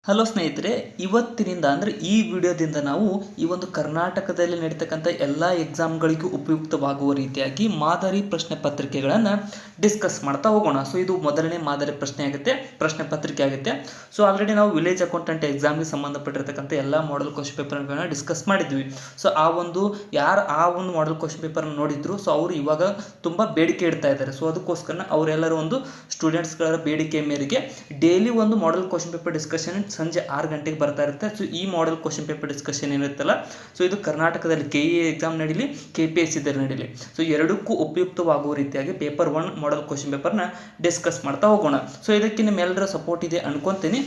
Hello ಸ್ನೇಹಿತರೆ, ಇವತ್ತಿನಿಂದ ಅಂದರೆ ಈ ವಿಡಿಯೋದಿಂದ ನಾವು ಈ ಒಂದು ಕರ್ನಾಟಕದಲ್ಲಿ ನಡೀತಕ್ಕಂಥ ಎಲ್ಲ ಎಕ್ಸಾಮ್ಗಳಿಗೂ ಉಪಯುಕ್ತವಾಗುವ ರೀತಿಯಾಗಿ ಮಾದರಿ ಪ್ರಶ್ನೆ ಪತ್ರಿಕೆಗಳನ್ನು ಡಿಸ್ಕಸ್ ಮಾಡ್ತಾ ಹೋಗೋಣ. ಸೊ ಇದು ಮೊದಲನೇ ಮಾದರಿ ಪ್ರಶ್ನೆ ಪತ್ರಿಕೆ ಆಗುತ್ತೆ. ಸೊ ಆಲ್ರೆಡಿ ನಾವು ವಿಲೇಜ್ ಅಕೌಂಟೆಂಟ್ ಎಕ್ಸಾಮ್ಗೆ ಸಂಬಂಧಪಟ್ಟಿರ್ತಕ್ಕಂಥ ಎಲ್ಲ ಮಾಡೆಲ್ ಕ್ವಶನ್ ಪೇಪರ್ಗಳನ್ನ ಡಿಸ್ಕಸ್ ಮಾಡಿದ್ವಿ. ಸೊ ಆ ಒಂದು ಮಾಡೆಲ್ ಕ್ವಶನ್ ಪೇಪರ್ನ ನೋಡಿದ್ರು, ಸೊ ಅವರು ಇವಾಗ ತುಂಬ ಬೇಡಿಕೆ ಇಡ್ತಾ ಇದ್ದಾರೆ. ಸೊ ಅದಕ್ಕೋಸ್ಕರ ಅವರೆಲ್ಲರೂ ಒಂದು ಸ್ಟೂಡೆಂಟ್ಸ್ಗಳ ಬೇಡಿಕೆ ಮೇರೆಗೆ ಡೈಲಿ ಒಂದು ಮಾಡೆಲ್ ಕ್ವಶನ್ ಪೇಪರ್ ಡಿಸ್ಕಷನ್ ಸಂಜೆ 6 ಗಂಟೆಗೆ ಬರ್ತಾ ಇರುತ್ತೆ. ಸೊ ಈ ಮಾಡೆಲ್ ಕ್ವಶನ್ ಪೇಪರ್ ಡಿಸ್ಕಷನ್ ಏನಿರುತ್ತಲ್ಲ, ಸೊ ಇದು ಕರ್ನಾಟಕದಲ್ಲಿ KE ಎಕ್ಸಾಮ್ ನಡೀಲಿ, KPSC ನಡೀಲಿ, ಸೊ ಎರಡಕ್ಕೂ ಉಪಯುಕ್ತವಾಗುವ ರೀತಿಯಾಗಿ ಪೇಪರ್ 1 ಮಾಡೆಲ್ ಕ್ವಶನ್ ಪೇಪರ್ನ ಡಿಸ್ಕಸ್ ಮಾಡ್ತಾ ಹೋಗೋಣ. ಸೊ ಇದಕ್ಕೆ ನಿಮ್ಮೆಲ್ಲರ ಸಪೋರ್ಟ್ ಇದೆ ಅನ್ಕೊಂತೀನಿ.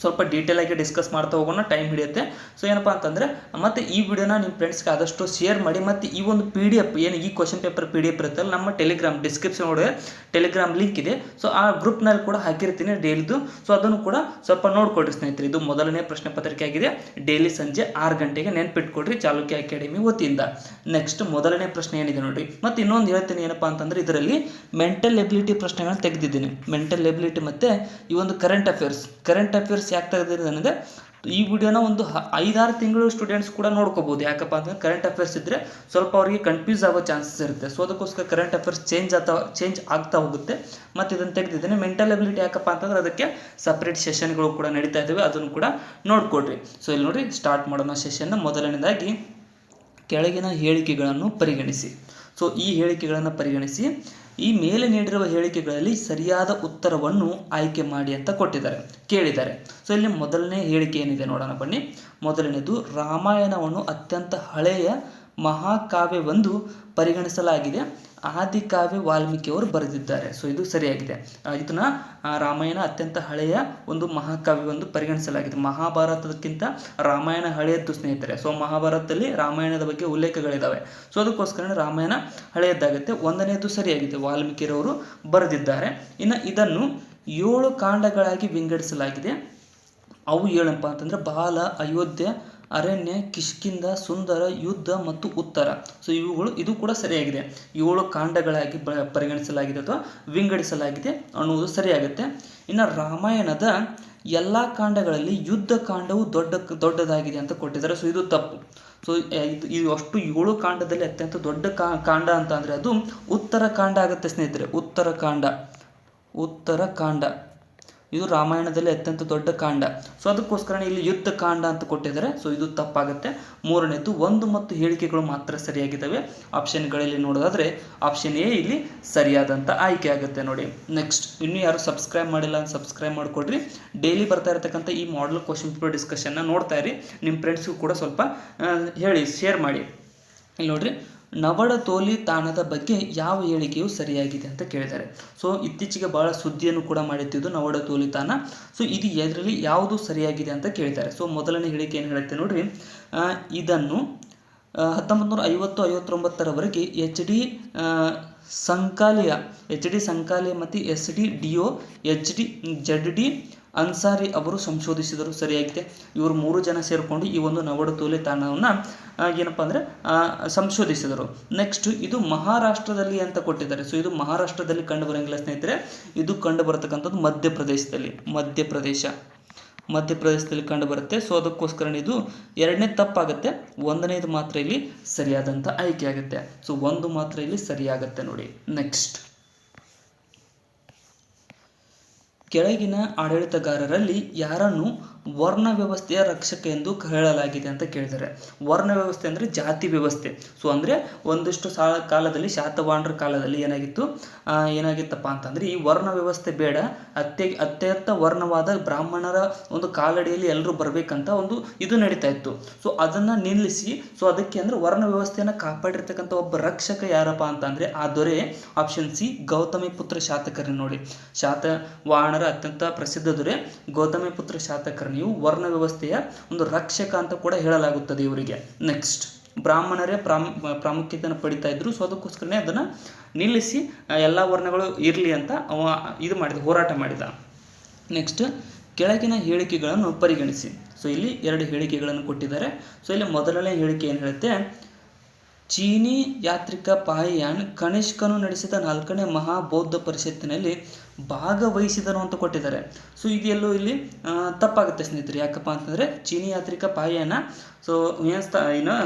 ಸ್ವಲ್ಪ ಡೀಟೇಲ್ ಆಗಿ ಡಿಸ್ಕಸ್ ಮಾಡ್ತಾ ಹೋಗೋಣ, ಟೈಮ್ ಹಿಡಿಯುತ್ತೆ. ಸೊ ಏನಪ್ಪ ಅಂತಂದರೆ, ಮತ್ತು ಈ ವಿಡಿಯೋನ ನಿಮ್ಮ ಫ್ರೆಂಡ್ಸ್ಗೆ ಆದಷ್ಟು ಶೇರ್ ಮಾಡಿ. ಮತ್ತು ಈ ಒಂದು PDF ಏನು ಈ ಕ್ವಶನ್ ಪೇಪರ್ PDF ಇರುತ್ತಲ್ಲ, ನಮ್ಮ ಟೆಲಿಗ್ರಾಮ್ ಡಿಸ್ಕ್ರಿಪ್ಷನ್ ಒಳಗೆ ಟೆಲಿಗ್ರಾಮ್ ಲಿಂಕ್ ಇದೆ. ಸೊ ಆ ಗ್ರೂಪ್ನಲ್ಲಿ ಕೂಡ ಹಾಕಿರ್ತೀನಿ ಡೈಲಿದು. ಸೊ ಅದನ್ನು ಕೂಡ ಸ್ವಲ್ಪ ನೋಡ್ಕೊಡ್ರಿ ಸ್ನೇಹಿತರೆ. ಇದು ಮೊದಲನೇ ಪ್ರಶ್ನೆ ಪತ್ರಿಕೆ ಆಗಿದೆ. ಡೈಲಿ ಸಂಜೆ 6 ಗಂಟೆಗೆ ನೆನ್ಪಿಟ್ಕೊಡ್ರಿ, ಚಾಲುಕ್ಯ ಅಕಾಡೆಮಿ ವತಿಯಿಂದ. ನೆಕ್ಸ್ಟ್ ಮೊದಲನೇ ಪ್ರಶ್ನೆ ಏನಿದೆ ನೋಡ್ರಿ. ಮತ್ತು ಇನ್ನೊಂದು ಹೇಳ್ತೀನಿ ಏನಪ್ಪ ಅಂತಂದರೆ, ಇದರಲ್ಲಿ ಮೆಂಟಲ್ ಎಬಿಲಿಟಿ ಪ್ರಶ್ನೆಗಳನ್ನ ತೆಗೆದಿದ್ದೀನಿ. ಮೆಂಟಲ್ ಎಬಿಲಿಟಿ ಮತ್ತು ಈ ಒಂದು ಕರೆಂಟ್ ಅಫೇರ್ಸ್ ಯಾಕೆ ತೆಗೆದಿರೋದು ಅಂದರೆ, ಈ ವಿಡಿಯೋನ ಒಂದು 5-6 ತಿಂಗಳು ಸ್ಟೂಡೆಂಟ್ಸ್ ಕೂಡ ನೋಡ್ಕೋಬೋದು. ಯಾಕಪ್ಪ ಅಂತಂದರೆ ಕರೆಂಟ್ ಅಫೇರ್ಸ್ ಇದ್ದರೆ ಸ್ವಲ್ಪ ಅವರಿಗೆ ಕನ್ಫ್ಯೂಸ್ ಆಗೋ ಚಾನ್ಸಸ್ ಇರುತ್ತೆ. ಸೊ ಅದಕ್ಕೋಸ್ಕರ ಕರೆಂಟ್ ಅಫೇರ್ಸ್ ಚೇಂಜ್ ಆಗ್ತಾ ಹೋಗುತ್ತೆ. ಮತ್ತು ಇದನ್ನು ತೆಗೆದಿದ್ದೇನೆ. ಮೆಂಟಲ್ ಎಬಿಲಿಟಿ ಯಾಕಪ್ಪ ಅಂತಂದರೆ ಅದಕ್ಕೆ ಸಪ್ರೇಟ್ ಸೆಷನ್ಗಳು ಕೂಡ ನಡೀತಾ ಇದ್ದಾವೆ, ಅದನ್ನು ಕೂಡ ನೋಡ್ಕೊಡ್ರಿ. ಸೊ ಇಲ್ಲಿ ನೋಡಿ, ಸ್ಟಾರ್ಟ್ ಮಾಡೋಣ ಸೆಷನ್ನ. ಮೊದಲನೇದಾಗಿ ಕೆಳಗಿನ ಹೇಳಿಕೆಗಳನ್ನು ಪರಿಗಣಿಸಿ. ಸೊ ಈ ಹೇಳಿಕೆಗಳನ್ನು ಪರಿಗಣಿಸಿ, ಈ ಮೇಲೆ ನೀಡಿರುವ ಹೇಳಿಕೆಗಳಲ್ಲಿ ಸರಿಯಾದ ಉತ್ತರವನ್ನು ಆಯ್ಕೆ ಮಾಡಿ ಅಂತ ಕೇಳಿದ್ದಾರೆ. ಸೊ ಇಲ್ಲಿ ಮೊದಲನೇ ಹೇಳಿಕೆ ಏನಿದೆ ನೋಡೋಣ ಬನ್ನಿ. ಮೊದಲನೇದು, ರಾಮಾಯಣವನ್ನು ಅತ್ಯಂತ ಹಳೆಯ ಮಹಾಕಾವ್ಯವೆಂದು ಪರಿಗಣಿಸಲಾಗಿದೆ. ಆದಿಕಾವ್ಯ ವಾಲ್ಮೀಕಿಯವರು ಬರೆದಿದ್ದಾರೆ. ಸೊ ಇದು ಸರಿಯಾಗಿದೆ. ಇದನ್ನ ರಾಮಾಯಣ ಅತ್ಯಂತ ಹಳೆಯ ಒಂದು ಮಹಾಕಾವ್ಯವೆಂದು ಪರಿಗಣಿಸಲಾಗಿದೆ. ಮಹಾಭಾರತಕ್ಕಿಂತ ರಾಮಾಯಣ ಹಳೆಯದ್ದು ಸ್ನೇಹಿತರೆ. ಸೊ ಮಹಾಭಾರತದಲ್ಲಿ ರಾಮಾಯಣದ ಬಗ್ಗೆ ಉಲ್ಲೇಖಗಳಿದ್ದಾವೆ. ಸೊ ಅದಕ್ಕೋಸ್ಕರ ರಾಮಾಯಣ ಹಳೆಯದ್ದಾಗುತ್ತೆ. ಒಂದನೇದು ಸರಿಯಾಗಿದೆ, ವಾಲ್ಮೀಕಿಯರವರು ಬರೆದಿದ್ದಾರೆ. ಇನ್ನು ಇದನ್ನು 7 ಕಾಂಡಗಳಾಗಿ ವಿಂಗಡಿಸಲಾಗಿದೆ. ಅವು ಏನಪ್ಪ ಅಂತಂದರೆ ಬಾಲ, ಅಯೋಧ್ಯೆ, ಅರಣ್ಯ, ಕಿಷ್ಕಿಂಧ, ಸುಂದರ, ಯುದ್ಧ ಮತ್ತು ಉತ್ತರ. ಸೊ ಇದು ಕೂಡ ಸರಿಯಾಗಿದೆ. 7 ಕಾಂಡಗಳಾಗಿ ಪರಿಗಣಿಸಲಾಗಿದೆ ಅಥವಾ ವಿಂಗಡಿಸಲಾಗಿದೆ ಅನ್ನುವುದು ಸರಿಯಾಗುತ್ತೆ. ಇನ್ನು ರಾಮಾಯಣದ ಎಲ್ಲ ಕಾಂಡಗಳಲ್ಲಿ ಯುದ್ಧ ಕಾಂಡವು ದೊಡ್ಡದಾಗಿದೆ ಅಂತ ಕೊಟ್ಟಿದ್ದಾರೆ. ಸೊ ಇದು ತಪ್ಪು. ಸೊ ಇದು ಅಷ್ಟು 7 ಕಾಂಡದಲ್ಲಿ ಅತ್ಯಂತ ದೊಡ್ಡ ಕಾಂಡ ಅಂತ ಅಂದರೆ ಅದು ಉತ್ತರ ಕಾಂಡ ಆಗುತ್ತೆ ಸ್ನೇಹಿತರೆ. ಉತ್ತರ ಕಾಂಡ ಇದು ರಾಮಾಯಣದಲ್ಲಿ ಅತ್ಯಂತ ದೊಡ್ಡ ಕಾಂಡ. ಸೊ ಅದಕ್ಕೋಸ್ಕರ ಇಲ್ಲಿ ಯುದ್ಧ ಕಾಂಡ ಅಂತ ಕೊಟ್ಟಿದ್ದಾರೆ. ಸೊ ಇದು ತಪ್ಪಾಗುತ್ತೆ. ಮೂರನೇದು, 1 ಮತ್ತು ಹೇಳಿಕೆಗಳು ಮಾತ್ರ ಸರಿಯಾಗಿದ್ದಾವೆ. ಆಪ್ಷನ್ಗಳಲ್ಲಿ ನೋಡೋದಾದರೆ ಆಪ್ಷನ್ ಎ ಇಲ್ಲಿ ಸರಿಯಾದಂಥ ಆಯ್ಕೆ ಆಗುತ್ತೆ ನೋಡಿ. ನೆಕ್ಸ್ಟ್, ಇನ್ನೂ ಯಾರು ಸಬ್ಸ್ಕ್ರೈಬ್ ಮಾಡಿಲ್ಲ ಅಂತ ಸಬ್ಸ್ಕ್ರೈಬ್ ಮಾಡಿಕೊಡ್ರಿ. ಡೈಲಿ ಬರ್ತಾ ಇರತಕ್ಕಂಥ ಈ ಮಾಡೆಲ್ ಕ್ವಶನ್ ಪೇಪರ್ ಡಿಸ್ಕಷನ್ನ ನೋಡ್ತಾ ಇರಿ. ನಿಮ್ಮ ಫ್ರೆಂಡ್ಸ್ಗೂ ಕೂಡ ಸ್ವಲ್ಪ ಹೇಳಿ, ಶೇರ್ ಮಾಡಿ. ಇಲ್ಲಿ ನೋಡ್ರಿ, ನವಡತೋಲಿ ತಾಣದ ಬಗ್ಗೆ ಯಾವ ಹೇಳಿಕೆಯು ಸರಿಯಾಗಿದೆ ಅಂತ ಕೇಳಿದ್ದಾರೆ. ಸೊ ಇತ್ತೀಚೆಗೆ ಬಹಳ ಸುದ್ದಿಯನ್ನು ಕೂಡ ಮಾಡಿದ್ದು ನವಡತೋಲಿ ತಾಣ. ಸೊ ಇದು ಇದರಲ್ಲಿ ಯಾವುದು ಸರಿಯಾಗಿದೆ ಅಂತ ಕೇಳಿದ್ದಾರೆ. ಸೊ ಮೊದಲನೇ ಹೇಳಿಕೆ ಏನು ಹೇಳುತ್ತೆ ನೋಡ್ರಿ. ಇದನ್ನು 1950-59ರವರೆಗೆ HD ಸಂಕಾಲಿಯ ಮತ್ತು SDDO ZD ಅನ್ಸಾರಿ ಅವರು ಸಂಶೋಧಿಸಿದರು. ಸರಿಯಾಗಿದೆ. ಇವರು 3 ಜನ ಸೇರಿಕೊಂಡು ಈ ಒಂದು ನವಡತೋಲಿ ತಾಣವನ್ನು ಏನಪ್ಪ ಅಂದರೆ ಸಂಶೋಧಿಸಿದರು. ನೆಕ್ಸ್ಟ್, ಇದು ಮಹಾರಾಷ್ಟ್ರದಲ್ಲಿ ಅಂತ ಕೊಟ್ಟಿದ್ದಾರೆ. ಸೊ ಇದು ಮಹಾರಾಷ್ಟ್ರದಲ್ಲಿ ಕಂಡು ಬರೋಂಗಿಲ್ಲ ಸ್ನೇಹಿತರೆ. ಇದು ಕಂಡು ಬರತಕ್ಕಂಥದ್ದು ಮಧ್ಯಪ್ರದೇಶದಲ್ಲಿ ಕಂಡು ಬರುತ್ತೆ. ಸೊ ಅದಕ್ಕೋಸ್ಕರ ಇದು 2ನೇ ತಪ್ಪಾಗುತ್ತೆ. 1ನೇದು ಮಾತ್ರ ಇಲ್ಲಿ ಸರಿಯಾದಂಥ ಆಯ್ಕೆ ಆಗುತ್ತೆ. ಸೊ 1 ಮಾತ್ರ ಇಲ್ಲಿ ಸರಿಯಾಗುತ್ತೆ ನೋಡಿ. ನೆಕ್ಸ್ಟ್, ಕೆಳಗಿನ ಆಡಳಿತಗಾರರಲ್ಲಿ ಯಾರನ್ನು ವರ್ಣ ವ್ಯವಸ್ಥೆಯ ರಕ್ಷಕ ಎಂದು ಹೇಳಲಾಗಿದೆ ಅಂತ ಕೇಳಿದ್ದಾರೆ. ವರ್ಣ ವ್ಯವಸ್ಥೆ ಅಂದರೆ ಜಾತಿ ವ್ಯವಸ್ಥೆ. ಸೊ ಅಂದರೆ ಒಂದಿಷ್ಟು ಕಾಲದಲ್ಲಿ, ಶಾತವಾಹನರ ಕಾಲದಲ್ಲಿ ಏನಾಗಿತ್ತಪ್ಪ ಅಂತಂದರೆ, ಈ ವರ್ಣ ವ್ಯವಸ್ಥೆ ಬೇಡ, ಅತ್ಯಂತ ವರ್ಣವಾದ ಬ್ರಾಹ್ಮಣರ ಒಂದು ಕಾಲಡಿಯಲ್ಲಿ ಎಲ್ಲರೂ ಬರಬೇಕಂತ ಒಂದು ಇದು ನಡೀತಾ ಇತ್ತು. ಸೊ ಅದನ್ನು ನಿಲ್ಲಿಸಿ, ಸೊ ಅದಕ್ಕೆ ಅಂದರೆ ವರ್ಣ ವ್ಯವಸ್ಥೆಯನ್ನು ಕಾಪಾಡಿರ್ತಕ್ಕಂಥ ಒಬ್ಬ ರಕ್ಷಕ ಯಾರಪ್ಪ ಅಂತಂದರೆ ಆ ದೊರೆ ಆಪ್ಷನ್ ಸಿ, ಗೌತಮಿಪುತ್ರ ಶಾತಕರ್ಣಿ ನೋಡಿ. ಶಾತವಾಹನರ ಅತ್ಯಂತ ಪ್ರಸಿದ್ಧ ದೊರೆ ಗೌತಮಿಪುತ್ರ ಶಾತಕರ್ಣಿ ವರ್ಣ ವ್ಯವಸ್ಥೆಯ ಒಂದು ರಕ್ಷಕ ಅಂತ ಕೂಡ ಹೇಳಲಾಗುತ್ತದೆ ಇವರಿಗೆ. ನೆಕ್ಸ್ಟ್, ಬ್ರಾಹ್ಮಣರೇ ಪ್ರಾಮುಖ್ಯತೆಯನ್ನು ಪಡಿತಾ ಇದ್ರು. ಸೊ ಅದಕ್ಕೋಸ್ಕರನೇ ಅದನ್ನು ನಿಲ್ಲಿಸಿ ಎಲ್ಲ ವರ್ಣಗಳು ಇರಲಿ ಅಂತ ಹೋರಾಟ ಮಾಡಿದ. ನೆಕ್ಸ್ಟ್, ಕೆಳಗಿನ ಹೇಳಿಕೆಗಳನ್ನು ಪರಿಗಣಿಸಿ. ಸೊ ಇಲ್ಲಿ 2 ಹೇಳಿಕೆಗಳನ್ನು ಕೊಟ್ಟಿದ್ದಾರೆ. ಸೊ ಇಲ್ಲಿ ಮೊದಲನೇ ಹೇಳಿಕೆ ಏನು ಹೇಳುತ್ತೆ, ಚೀನಿ ಯಾತ್ರಿಕ ಪಾಹಿಯಾನ್ ಕನಿಷ್ಕನು ನಡೆಸಿದ 4ನೇ ಮಹಾಬೌದ್ಧ ಪರಿಷತ್ತಿನಲ್ಲಿ ಭಾಗವಹಿಸಿದನು ಅಂತ ಕೊಟ್ಟಿದ್ದಾರೆ. ಸೊ ಇದೆಲ್ಲೋ ಇಲ್ಲಿ ತಪ್ಪಾಗುತ್ತೆ ಸ್ನೇಹಿತರೆ. ಯಾಕಪ್ಪ ಅಂತಂದರೆ ಚೀನಿ ಯಾತ್ರಿಕ ಪಾಹಿಯಾನ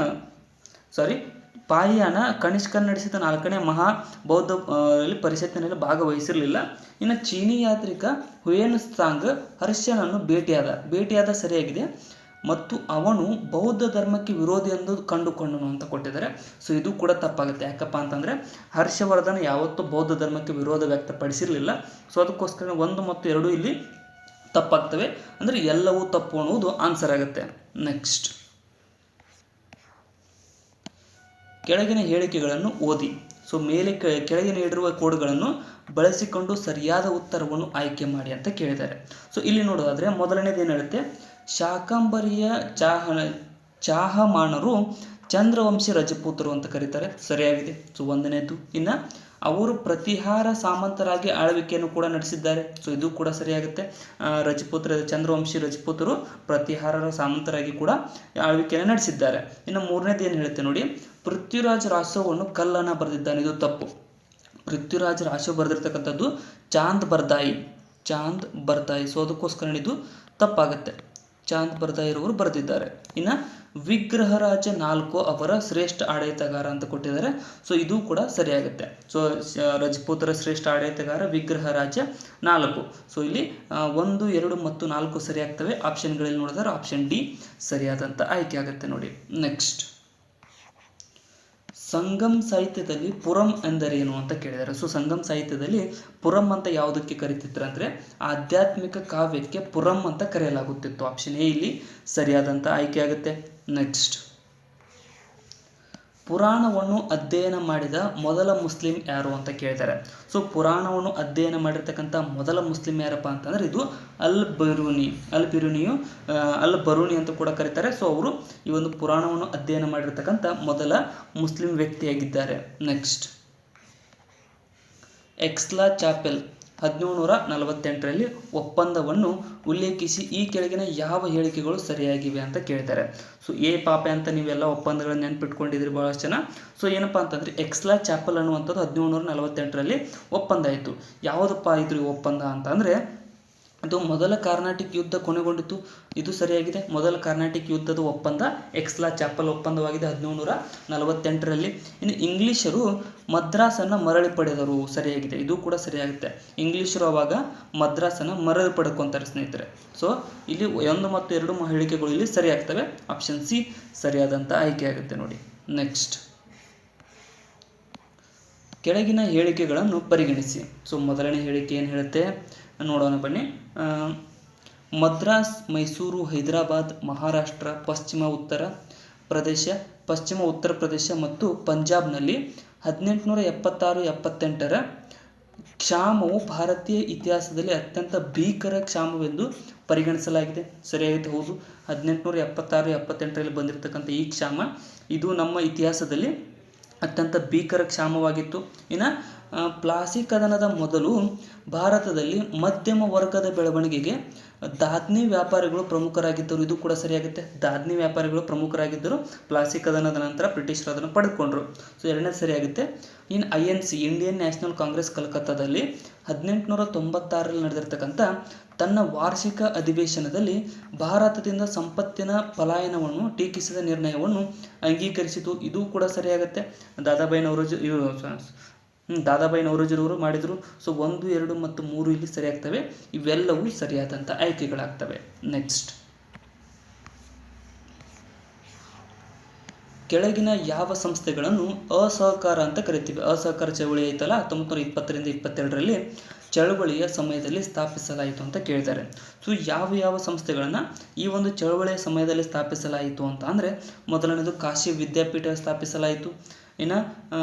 ಪಾಹಿಯಾನ ಕನಿಷ್ಕನ್ ನಡೆಸಿದ 4ನೇ ಮಹಾಬೌದ್ಧ ಪರಿಷತ್ತಿನಲ್ಲಿ ಭಾಗವಹಿಸಿರಲಿಲ್ಲ. ಇನ್ನು ಚೀನಿ ಯಾತ್ರಿಕ ಹುಯೇನ್ ಸಾಂಗ್ ಹರ್ಷನನ್ನು ಭೇಟಿಯಾದ ಸರಿಯಾಗಿದೆ ಮತ್ತು ಅವನು ಬೌದ್ಧ ಧರ್ಮಕ್ಕೆ ವಿರೋಧಿ ಎಂದು ಕಂಡುಕೊಂಡನು ಅಂತ ಕೊಟ್ಟಿದ್ದಾರೆ. ಸೊ ಇದು ಕೂಡ ತಪ್ಪಾಗುತ್ತೆ. ಯಾಕಪ್ಪ ಅಂತಂದರೆ ಹರ್ಷವರ್ಧನ ಯಾವತ್ತೂ ಬೌದ್ಧ ಧರ್ಮಕ್ಕೆ ವಿರೋಧ ವ್ಯಕ್ತಪಡಿಸಿರಲಿಲ್ಲ. ಸೊ ಅದಕ್ಕೋಸ್ಕರ 1 ಮತ್ತು 2 ಇಲ್ಲಿ ತಪ್ಪಾಗ್ತವೆ. ಅಂದರೆ ಎಲ್ಲವೂ ತಪ್ಪು ಅನ್ನುವುದು ಆನ್ಸರ್ ಆಗುತ್ತೆ. ನೆಕ್ಸ್ಟ್, ಕೆಳಗಿನ ಹೇಳಿಕೆಗಳನ್ನು ಓದಿ. ಸೊ ಕೆಳಗೆ ನೀಡಿರುವ ಕೋಡ್ಗಳನ್ನು ಬಳಸಿಕೊಂಡು ಸರಿಯಾದ ಉತ್ತರವನ್ನು ಆಯ್ಕೆ ಮಾಡಿ ಅಂತ ಕೇಳಿದ್ದಾರೆ. ಸೊ ಇಲ್ಲಿ ನೋಡೋದಾದರೆ ಮೊದಲನೇದು ಏನು ಹೇಳುತ್ತೆ, ಶಾಕಂಬರಿಯ ಚಾಹಮಾನರು ಚಂದ್ರವಂಶಿ ರಜಪೂತರು ಅಂತ ಕರೀತಾರೆ, ಸರಿಯಾಗಿದೆ. ಸೊ 1ನೇದು. ಇನ್ನು ಅವರು ಪ್ರತಿಹಾರ ಸಾಮಂತರಾಗಿ ಆಳ್ವಿಕೆಯನ್ನು ಕೂಡ ನಡೆಸಿದ್ದಾರೆ. ಸೊ ಇದು ಕೂಡ ಸರಿಯಾಗುತ್ತೆ. ಚಂದ್ರವಂಶಿ ರಜಪೂತರು ಪ್ರತಿಹಾರರ ಸಾಮಂತರಾಗಿ ಕೂಡ ಆಳ್ವಿಕೆಯನ್ನು ನಡೆಸಿದ್ದಾರೆ. ಇನ್ನು 3ನೇದು ಏನು ಹೇಳುತ್ತೆ ನೋಡಿ, ಪೃಥ್ವಿರಾಜ್ ರಾಸೋವನ್ನು ಕಲ್ಲನ್ನು ಬರೆದಿದ್ದಾನೆ, ಇದು ತಪ್ಪು. ಪೃಥ್ವಿರಾಜ್ ರಾಸೋ ಬರೆದಿರ್ತಕ್ಕಂಥದ್ದು ಚಾಂದ್ ಬರ್ದಾಯಿ. ಸೊ ಅದಕ್ಕೋಸ್ಕರ ಇದು ತಪ್ಪಾಗುತ್ತೆ. ಚಾಂದ್ ಬರ್ದಾಯಿರವರು ಬರೆದಿದ್ದಾರೆ. ಇನ್ನು ವಿಗ್ರಹರಾಜ 4 ಅವರ ಶ್ರೇಷ್ಠ ಆಡಳಿತಗಾರ ಅಂತ ಕೊಟ್ಟಿದ್ದಾರೆ. ಸೊ ಇದು ಕೂಡ ಸರಿಯಾಗುತ್ತೆ. ಸೊ ರಜಪೂತರ ಶ್ರೇಷ್ಠ ಆಡಳಿತಗಾರ ವಿಗ್ರಹರಾಜ 4. ಸೊ ಇಲ್ಲಿ 1, 2 ಮತ್ತು 4 ಸರಿಯಾಗ್ತವೆ. ಆಪ್ಷನ್ಗಳಲ್ಲಿ ನೋಡಿದ್ರೆ ಆಪ್ಷನ್ ಡಿ ಸರಿಯಾದಂಥ ಆಯ್ಕೆ ಆಗುತ್ತೆ ನೋಡಿ. ನೆಕ್ಸ್ಟ್, ಸಂಗಮ್ ಸಾಹಿತ್ಯದಲ್ಲಿ ಪುರಂ ಎಂದರೇನು ಅಂತ ಕೇಳಿದ್ದಾರೆ. ಸೊ ಸಂಗಮ್ ಸಾಹಿತ್ಯದಲ್ಲಿ ಪುರಂ ಅಂತ ಯಾವುದಕ್ಕೆ ಕರೀತಿದ್ರು ಅಂದರೆ ಆಧ್ಯಾತ್ಮಿಕ ಕಾವ್ಯಕ್ಕೆ ಪುರಂ ಅಂತ ಕರೆಯಲಾಗುತ್ತಿತ್ತು. ಆಪ್ಷನ್ ಎ ಇಲ್ಲಿ ಸರಿಯಾದಂಥ ಆಯ್ಕೆ ಆಗುತ್ತೆ. ನೆಕ್ಸ್ಟ್, ಪುರಾಣವನ್ನು ಅಧ್ಯಯನ ಮಾಡಿದ ಮೊದಲ ಮುಸ್ಲಿಂ ಯಾರು ಅಂತ ಕೇಳ್ತಾರೆ. ಸೊ ಪುರಾಣವನ್ನು ಅಧ್ಯಯನ ಮಾಡಿರ್ತಕ್ಕಂಥ ಮೊದಲ ಮುಸ್ಲಿಂ ಯಾರಪ್ಪ ಅಂತಂದರೆ ಇದು ಅಲ್ ಬರೂನಿ ಅಂತ ಕೂಡ ಕರೀತಾರೆ. ಸೊ ಅವರು ಈ ಒಂದು ಪುರಾಣವನ್ನು ಅಧ್ಯಯನ ಮಾಡಿರ್ತಕ್ಕಂಥ ಮೊದಲ ಮುಸ್ಲಿಂ ವ್ಯಕ್ತಿಯಾಗಿದ್ದಾರೆ. ನೆಕ್ಸ್ಟ್, ಎಕ್ಸ್ಲಾ ಚಾಪೆಲ್ 1748ರಲ್ಲಿ ಒಪ್ಪಂದವನ್ನು ಉಲ್ಲೇಖಿಸಿ ಈ ಕೆಳಗಿನ ಯಾವ ಹೇಳಿಕೆಗಳು ಸರಿಯಾಗಿವೆ ಅಂತ ಕೇಳ್ತಾರೆ. ಸೊ ಪಾಪೆ ಅಂತ ನೀವೆಲ್ಲ ಒಪ್ಪಂದಗಳನ್ನು ನೆನ್ಪಿಟ್ಕೊಂಡಿದ್ರಿ ಭಾಳಷ್ಟು ಜನ. ಸೊ ಏನಪ್ಪ ಅಂತಂದರೆ ಎಕ್ಸ್ಲಾ ಚಾಪಲ್ ಅನ್ನುವಂಥದ್ದು 1748ರಲ್ಲಿ ಒಪ್ಪಂದ ಆಯಿತು. ಯಾವುದಪ್ಪ ಇದ್ರ ಒಪ್ಪಂದ ಅಂತ ಅಂದರೆ ಇದು ಮೊದಲ ಕಾರ್ನಾಟಿಕ್ ಯುದ್ಧ ಕೊನೆಗೊಂಡಿತು, ಇದು ಸರಿಯಾಗಿದೆ. ಮೊದಲ ಕಾರ್ನಾಟಿಕ್ ಯುದ್ಧದ ಒಪ್ಪಂದ ಎಕ್ಸ್ಲಾ ಚಾಪಲ್ ಒಪ್ಪಂದವಾಗಿದೆ 1748ರಲ್ಲಿ. ಇನ್ನು ಇಂಗ್ಲೀಷರು ಮದ್ರಾಸನ್ನು ಮರಳಿ ಪಡೆದರು, ಸರಿಯಾಗಿದೆ, ಇದು ಕೂಡ ಸರಿಯಾಗುತ್ತೆ. ಇಂಗ್ಲೀಷರು ಅವಾಗ ಮದ್ರಾಸನ್ನು ಮರಳಿ ಪಡ್ಕೊತಾರೆ ಸ್ನೇಹಿತರೆ. ಸೊ ಇಲ್ಲಿ 1 ಮತ್ತು 2 ಹೇಳಿಕೆಗಳು ಇಲ್ಲಿ ಸರಿಯಾಗ್ತವೆ. ಆಪ್ಷನ್ ಸಿ ಸರಿಯಾದಂಥ ಆಯ್ಕೆ ಆಗುತ್ತೆ ನೋಡಿ. ನೆಕ್ಸ್ಟ್, ಕೆಳಗಿನ ಹೇಳಿಕೆಗಳನ್ನು ಪರಿಗಣಿಸಿ. ಸೊ ಮೊದಲನೇ ಹೇಳಿಕೆ ಏನು ಹೇಳುತ್ತೆ ನೋಡೋಣ ಬನ್ನಿ. ಮದ್ರಾಸ್, ಮೈಸೂರು, ಹೈದರಾಬಾದ್, ಮಹಾರಾಷ್ಟ್ರ, ಪಶ್ಚಿಮ ಉತ್ತರ ಪ್ರದೇಶ ಮತ್ತು ಪಂಜಾಬ್ನಲ್ಲಿ 1876-78ರ ಕ್ಷಾಮವು ಭಾರತೀಯ ಇತಿಹಾಸದಲ್ಲಿ ಅತ್ಯಂತ ಭೀಕರ ಕ್ಷಾಮವೆಂದು ಪರಿಗಣಿಸಲಾಗಿದೆ, ಸರಿಯಾಗಿದೆ, ಹೌದು. 1876-78ರಲ್ಲಿ ಬಂದಿರತಕ್ಕಂಥ ಈ ಕ್ಷಾಮ ಇದು ನಮ್ಮ ಇತಿಹಾಸದಲ್ಲಿ ಅತ್ಯಂತ ಭೀಕರ ಕ್ಷಾಮವಾಗಿತ್ತು. ಇನ್ನು ಪ್ಲಾಸಿ ಕದನದ ಮೊದಲು ಭಾರತದಲ್ಲಿ ಮಧ್ಯಮ ವರ್ಗದ ಬೆಳವಣಿಗೆಗೆ ದಾದ್ನಿ ವ್ಯಾಪಾರಿಗಳು ಪ್ರಮುಖರಾಗಿದ್ದರು, ಇದು ಕೂಡ ಸರಿಯಾಗುತ್ತೆ. ದಾದ್ನಿ ವ್ಯಾಪಾರಿಗಳು ಪ್ರಮುಖರಾಗಿದ್ದರು. ಪ್ಲಾಸಿ ಕದನದ ನಂತರ ಬ್ರಿಟಿಷರು ಅದನ್ನು ಪಡೆದುಕೊಂಡ್ರು. ಸೊ 2ನೇದು ಸರಿಯಾಗುತ್ತೆ. ಇನ್ನು INC ಇಂಡಿಯನ್ ನ್ಯಾಷನಲ್ ಕಾಂಗ್ರೆಸ್ ಕಲ್ಕತ್ತಾದಲ್ಲಿ 1896ರಲ್ಲಿ ನಡೆದಿರ್ತಕ್ಕಂಥ ತನ್ನ ವಾರ್ಷಿಕ ಅಧಿವೇಶನದಲ್ಲಿ ಭಾರತದಿಂದ ಸಂಪತ್ತಿನ ಪಲಾಯನವನ್ನು ಟೀಕಿಸಿದ ನಿರ್ಣಯವನ್ನು ಅಂಗೀಕರಿಸಿತು, ಇದು ಕೂಡ ಸರಿಯಾಗುತ್ತೆ. ದಾದಾಬಾಯಿ ನವರೋಜಿರವರು ಮಾಡಿದರು. ಸೊ 1, 2 ಮತ್ತು 3 ಇಲ್ಲಿ ಸರಿಯಾಗ್ತವೆ. ಇವೆಲ್ಲವೂ ಸರಿಯಾದಂಥ ಆಯ್ಕೆಗಳಾಗ್ತವೆ. ನೆಕ್ಸ್ಟ್, ಕೆಳಗಿನ ಯಾವ ಸಂಸ್ಥೆಗಳನ್ನು ಅಸಹಕಾರ ಅಂತ ಕರಿತೀವಿ? ಅಸಹಕಾರ ಚಳವಳಿ ಐತಲ್ಲ 1920-22ರಲ್ಲಿ ಚಳವಳಿಯ ಸಮಯದಲ್ಲಿ ಸ್ಥಾಪಿಸಲಾಯಿತು ಅಂತ ಕೇಳಿದ್ದಾರೆ. ಸೊ ಯಾವ ಸಂಸ್ಥೆಗಳನ್ನು ಈ ಒಂದು ಚಳವಳಿಯ ಸಮಯದಲ್ಲಿ ಸ್ಥಾಪಿಸಲಾಯಿತು ಅಂತ ಅಂದರೆ ಮೊದಲನೇದು ಕಾಶಿ ವಿದ್ಯಾಪೀಠ ಸ್ಥಾಪಿಸಲಾಯಿತು. ಇನ್ನು